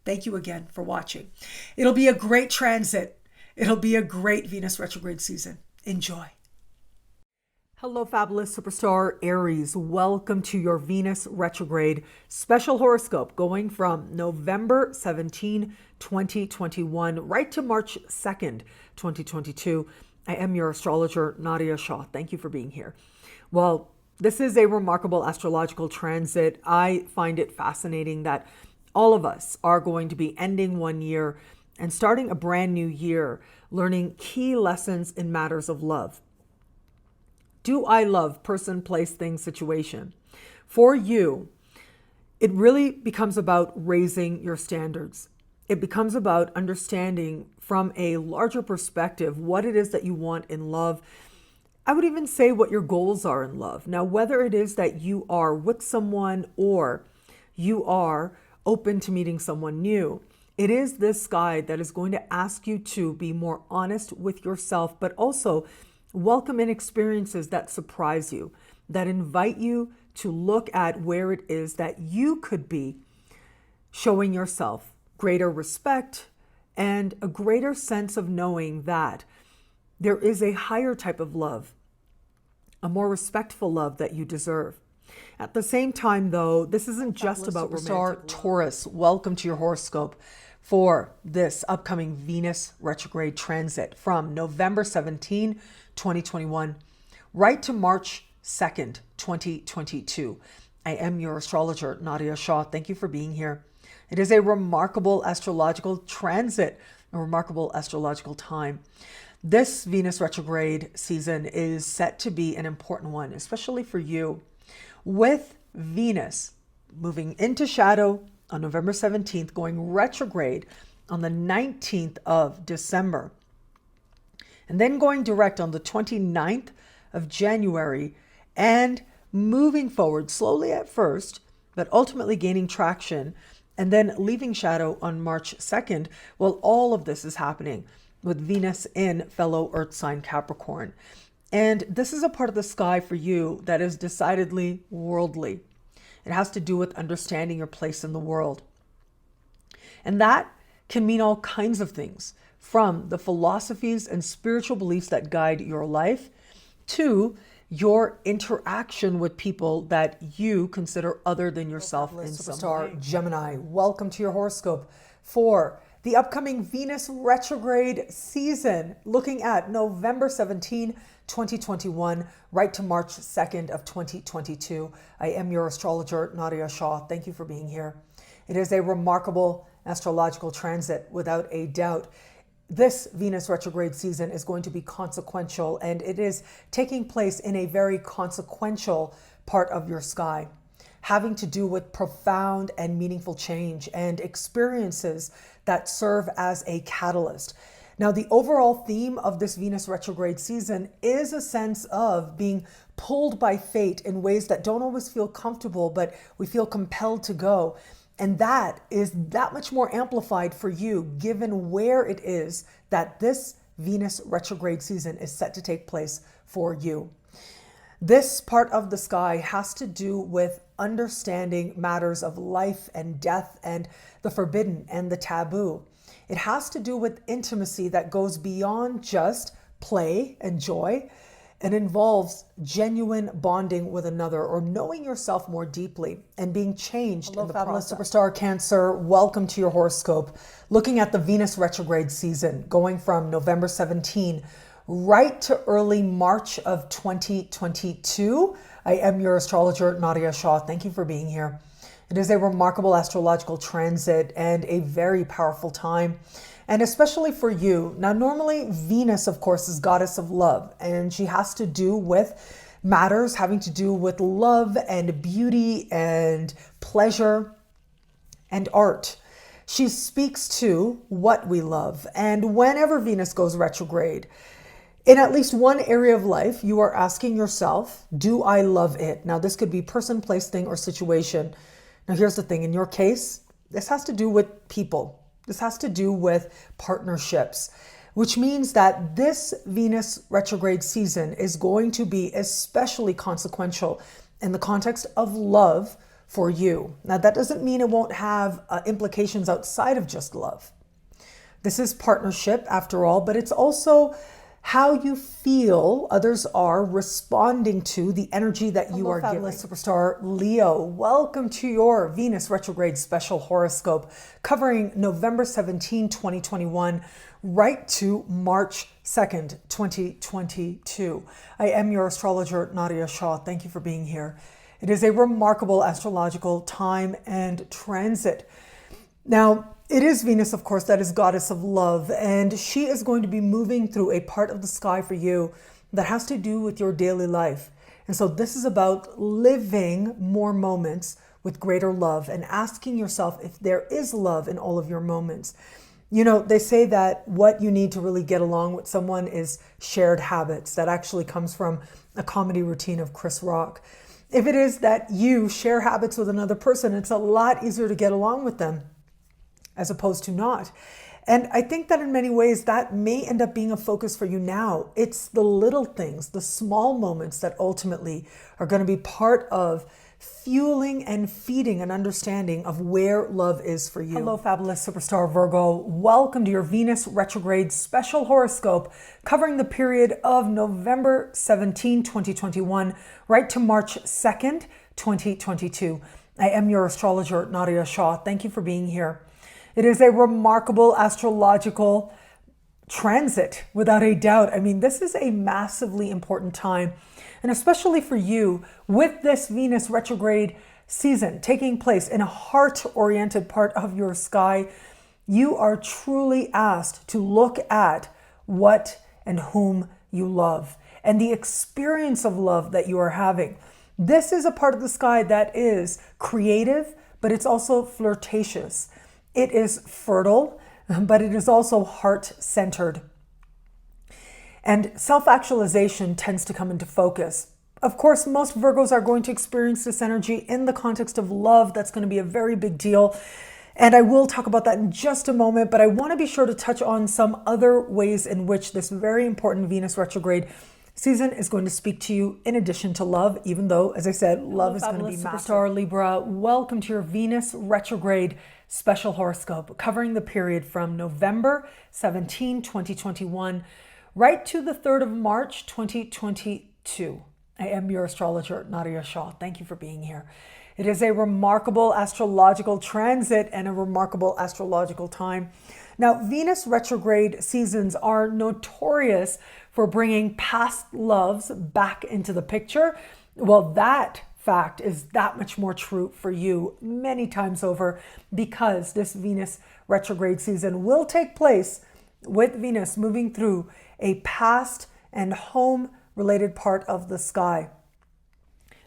Thank you again for watching. It'll be a great transit. It'll be a great Venus retrograde season. Enjoy. Hello, fabulous superstar Aries. Welcome to your Venus retrograde special horoscope going from November 17, 2021, right to March 2nd, 2022. I am your astrologer, Nadiya Shah. Thank you for being here. Well, this is a remarkable astrological transit. I find it fascinating that all of us are going to be ending one year and starting a brand new year, learning key lessons in matters of love. Do I love person, place, thing, situation? For you, it really becomes about raising your standards. It becomes about understanding from a larger perspective what it is that you want in love I would even say what your goals are in love. Now, whether it is that you are with someone or you are open to meeting someone new, it is this sky that is going to ask you to be more honest with yourself, but also welcome in experiences that surprise you, that invite you to look at where it is that you could be showing yourself greater respect and a greater sense of knowing that there is a higher type of love, a more respectful love that you deserve. At the same time, though, this isn't just about romantic. Taurus, welcome to your horoscope for this upcoming Venus retrograde transit from November 17, 2021, right to March 2nd, 2022. I am your astrologer, Nadiya Shah. Thank you for being here. It is a remarkable astrological transit, a remarkable astrological time. This Venus retrograde season is set to be an important one, especially for you. With Venus moving into shadow on November 17th, going retrograde on the 19th of December, and then going direct on the 29th of January, and moving forward slowly at first, but ultimately gaining traction, and then leaving shadow on March 2nd. Well, all of this is happening with Venus in fellow Earth sign Capricorn. And this is a part of the sky for you that is decidedly worldly. It has to do with understanding your place in the world. And that can mean all kinds of things, from the philosophies and spiritual beliefs that guide your life to your interaction with people that you consider other than yourself in some way. Gemini, welcome to your horoscope for the upcoming Venus retrograde season, looking at November 17, 2021, right to March 2nd of 2022. I am your astrologer, Nadiya Shah. Thank you for being here. It is a remarkable astrological transit, without a doubt. This Venus retrograde season is going to be consequential, and it is taking place in a very consequential part of your sky, having to do with profound and meaningful change and experiences that serve as a catalyst. Now, the overall theme of this Venus retrograde season is a sense of being pulled by fate in ways that don't always feel comfortable, but we feel compelled to go. And that is that much more amplified for you, given where it is that this Venus retrograde season is set to take place for you. This part of the sky has to do with understanding matters of life and death and the forbidden and the taboo. It has to do with intimacy that goes beyond just play and joy and involves genuine bonding with another, or knowing yourself more deeply and being changed in the process. Superstar Cancer, welcome to your horoscope. Looking at the Venus retrograde season, going from November 17 right to early March of 2022. I am your astrologer, Nadiya Shah. Thank you for being here. It is a remarkable astrological transit and a very powerful time, and especially for you. Now, normally Venus, of course, is goddess of love, and she has to do with matters having to do with love and beauty and pleasure and art. She speaks to what we love. And whenever Venus goes retrograde, in at least one area of life, you are asking yourself, do I love it? Now, this could be person, place, thing, or situation. Now, here's the thing. In your case, this has to do with people. This has to do with partnerships, which means that this Venus retrograde season is going to be especially consequential in the context of love for you. Now, that doesn't mean it won't have implications outside of just love. This is partnership after all, but it's also how you feel others are responding to the energy that you are giving. Superstar Leo, welcome to your Venus retrograde special horoscope covering November 17, 2021, right to March 2nd, 2022. I am your astrologer, Nadiya Shah. Thank you for being here. It is a remarkable astrological time and transit. Now, it is Venus, of course, that is goddess of love, and she is going to be moving through a part of the sky for you that has to do with your daily life. And so this is about living more moments with greater love and asking yourself if there is love in all of your moments. You know, they say that what you need to really get along with someone is shared habits. That actually comes from a comedy routine of Chris Rock. If it is that you share habits with another person, it's a lot easier to get along with them as opposed to not. And I think that in many ways that may end up being a focus for you now. It's the little things, the small moments that ultimately are going to be part of fueling and feeding an understanding of where love is for you. Hello, fabulous superstar Virgo. Welcome to your Venus retrograde special horoscope covering the period of November 17, 2021, right to March 2nd, 2022. I am your astrologer, Nadiya Shah. Thank you for being here. It is a remarkable astrological transit, without a doubt. I mean, this is a massively important time, and especially for you with this Venus retrograde season taking place in a heart-oriented part of your sky, you are truly asked to look at what and whom you love and the experience of love that you are having. This is a part of the sky that is creative, but it's also flirtatious. It is fertile, but it is also heart-centered. And self-actualization tends to come into focus. Of course, most Virgos are going to experience this energy in the context of love. That's going to be a very big deal. And I will talk about that in just a moment, but I want to be sure to touch on some other ways in which this very important Venus retrograde season is going to speak to you in addition to love, even though, as I said, love is going to be massive. Superstar Libra, welcome to your Venus retrograde special horoscope covering the period from November 17, 2021, right to the 3rd of March, 2022. I am your astrologer, Nadiya Shah. Thank you for being here. It is a remarkable astrological transit and a remarkable astrological time. Now, Venus retrograde seasons are notorious for bringing past loves back into the picture. Well, that fact is that much more true for you many times over, because this Venus retrograde season will take place with Venus moving through a past and home related part of the sky.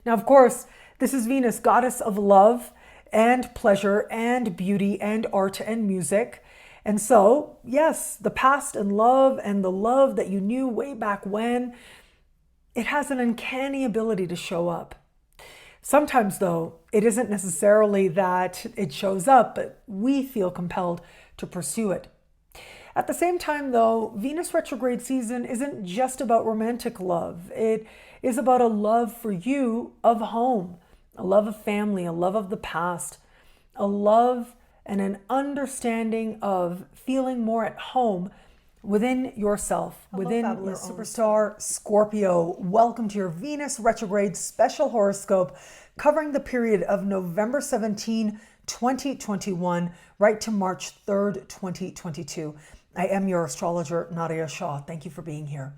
Now, of course, this is Venus, goddess of love and pleasure and beauty and art and music. And so, yes, the past and the love that you knew way back when, it has an uncanny ability to show up. Sometimes, though, it isn't necessarily that it shows up, but we feel compelled to pursue it. At the same time, though, Venus retrograde season isn't just about romantic love. It is about a love for you of home, a love of family, a love of the past, a love and an understanding of feeling more at home within yourself, within your superstar Scorpio. Welcome to your Venus retrograde special horoscope covering the period of November 17, 2021, right to March 3rd, 2022. I am your astrologer, Nadiya Shah. Thank you for being here.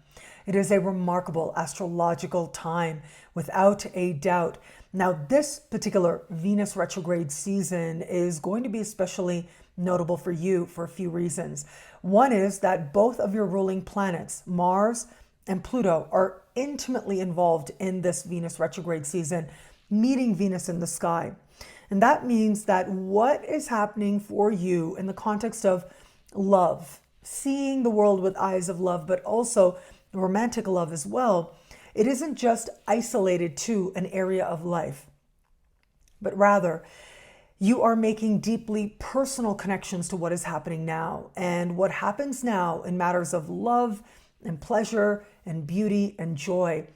It is a remarkable astrological time, without a doubt. Now, this particular Venus retrograde season is going to be especially notable for you for a few reasons. One is that both of your ruling planets, Mars and Pluto, are intimately involved in this Venus retrograde season, meeting Venus in the sky. And that means that what is happening for you in the context of love, seeing the world with eyes of love, but also romantic love as well, it isn't just isolated to an area of life, but rather you are making deeply personal connections to what is happening now. And what happens now in matters of love and pleasure and beauty and joy,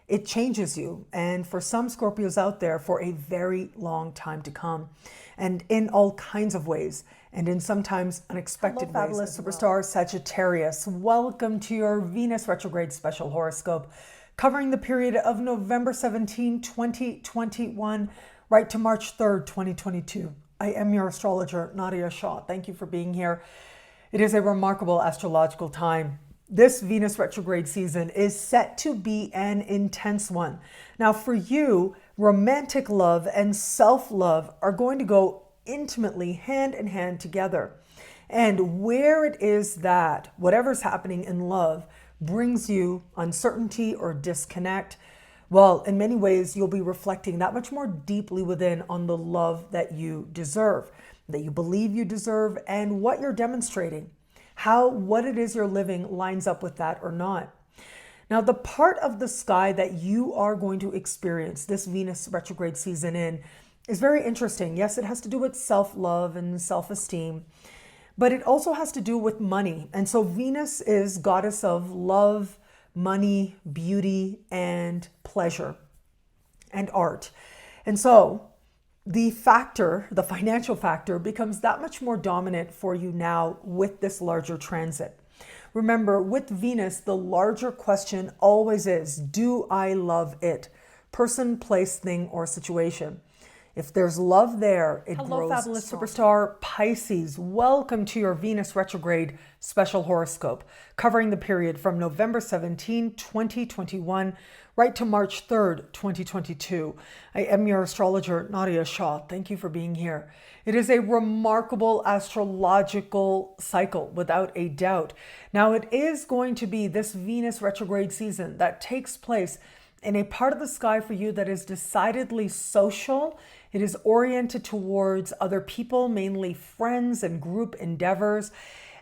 it changes you. And for some Scorpios out there, for a very long time to come, and in all kinds of ways, and in sometimes unexpected ways. Fabulous superstar Sagittarius, welcome to your Venus retrograde special horoscope covering the period of November 17, 2021, right to March 3rd, 2022. I am your astrologer, Nadiya Shah. Thank you for being here. It is a remarkable astrological time. This Venus retrograde season is set to be an intense one. Now, for you, romantic love and self-love are going to go intimately hand in hand together. And where it is that whatever's happening in love brings you uncertainty or disconnect, well, in many ways, you'll be reflecting that much more deeply within on the love that you deserve. that you believe you deserve, and what you're demonstrating, how what it is you're living lines up with that or not. Now, the part of the sky that you are going to experience this Venus retrograde season in is very interesting. Yes, it has to do with self-love and self-esteem, but it also has to do with money. And so Venus is goddess of love, money, beauty, and pleasure, and art. And so the financial factor becomes that much more dominant for you now with this larger transit. Remember, with Venus, the larger question always is, do I love it? Person, place, thing, or situation. If there's love there, it grows. Hello, fabulous superstar Pisces. Welcome to your Venus retrograde special horoscope, covering the period from November 17, 2021, right to March 3rd, 2022. I am your astrologer, Nadiya Shah. Thank you for being here. It is a remarkable astrological cycle, without a doubt. Now, it is going to be this Venus retrograde season that takes place in a part of the sky for you that is decidedly social. It is oriented towards other people, mainly friends and group endeavors.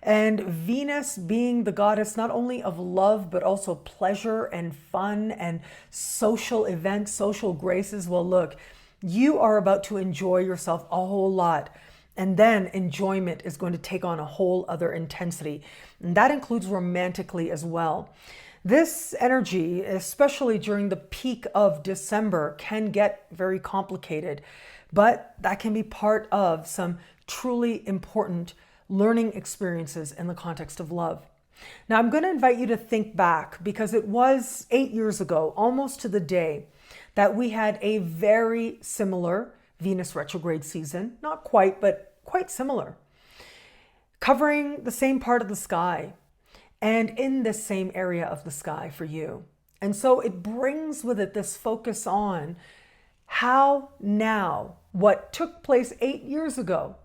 And Venus being the goddess not only of love, but also pleasure and fun and social events, social graces. Well, look, you are about to enjoy yourself a whole lot. And then enjoyment is going to take on a whole other intensity. And that includes romantically as well. This energy, especially during the peak of December, can get very complicated, but that can be part of some truly important learning experiences in the context of love. Now, I'm going to invite you to think back, because it was 8 years ago, almost to the day, that we had a very similar Venus retrograde season. Not quite, but quite similar, covering the same part of the sky and in this same area of the sky for you. And so it brings with it this focus on how now what took place 8 years ago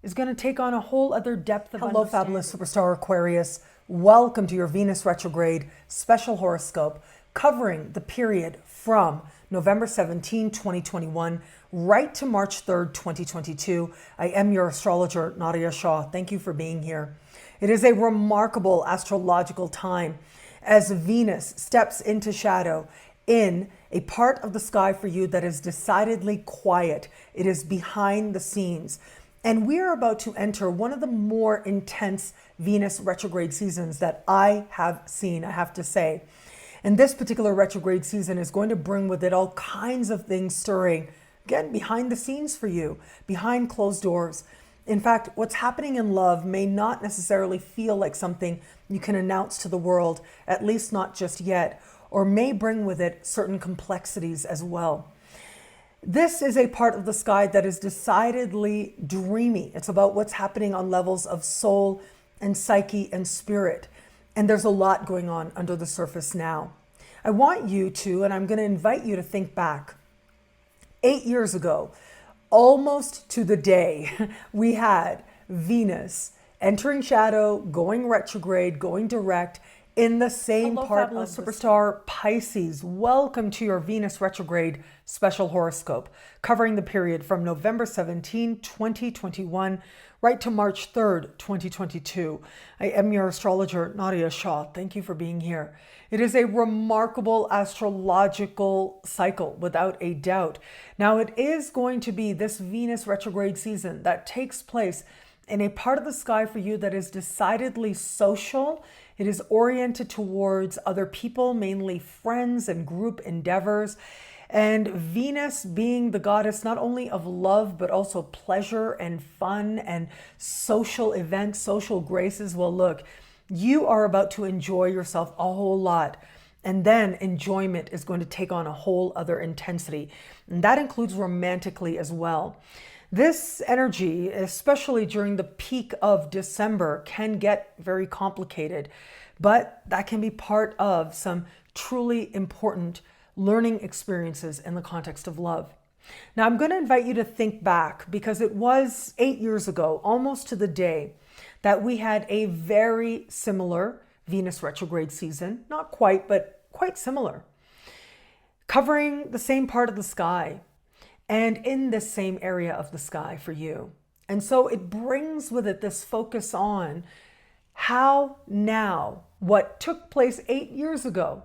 is going to take on a whole other depth of understanding. Hello, fabulous superstar Aquarius. Welcome to your Venus retrograde special horoscope, covering the period from November 17, 2021, right to March 3rd, 2022. I am your astrologer, Nadiya Shah. Thank you for being here. It is a remarkable astrological time as Venus steps into shadow in a part of the sky for you that is decidedly quiet. It is behind the scenes. And we are about to enter one of the more intense Venus retrograde seasons that I have seen, I have to say. And this particular retrograde season is going to bring with it all kinds of things stirring, again, behind the scenes for you, behind closed doors. In fact, what's happening in love may not necessarily feel like something you can announce to the world, at least not just yet, or may bring with it certain complexities as well. This is a part of the sky that is decidedly dreamy. It's about what's happening on levels of soul and psyche and spirit. And there's a lot going on under the surface now. I want you to, and I'm going to invite you to think back. 8 years ago, almost to the day, we had Venus entering shadow, going retrograde, going direct in the same part of superstar Pisces. Welcome to your Venus retrograde special horoscope, covering the period from November 17, 2021, right to March 3rd, 2022. I am your astrologer, Nadiya Shah. Thank you for being here. It is a remarkable astrological cycle, without a doubt. Now, it is going to be this Venus retrograde season that takes place in a part of the sky for you that is decidedly social. It is oriented towards other people, mainly friends and group endeavors. And Venus being the goddess not only of love, but also pleasure and fun and social events, social graces. Well, look, you are about to enjoy yourself a whole lot. And then enjoyment is going to take on a whole other intensity. And that includes romantically as well. This energy, especially during the peak of December, can get very complicated, but that can be part of some truly important learning experiences in the context of love. Now, I'm going to invite you to think back, because it was 8 years ago, almost to the day, that we had a very similar Venus retrograde season. Not quite, but quite similar, covering the same part of the sky and in this same area of the sky for you. And so it brings with it this focus on how now what took place 8 years ago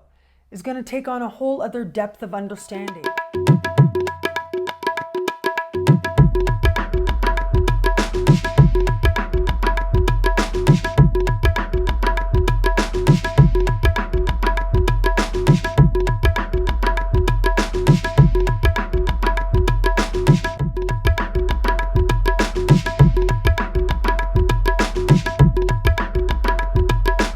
is going to take on a whole other depth of understanding.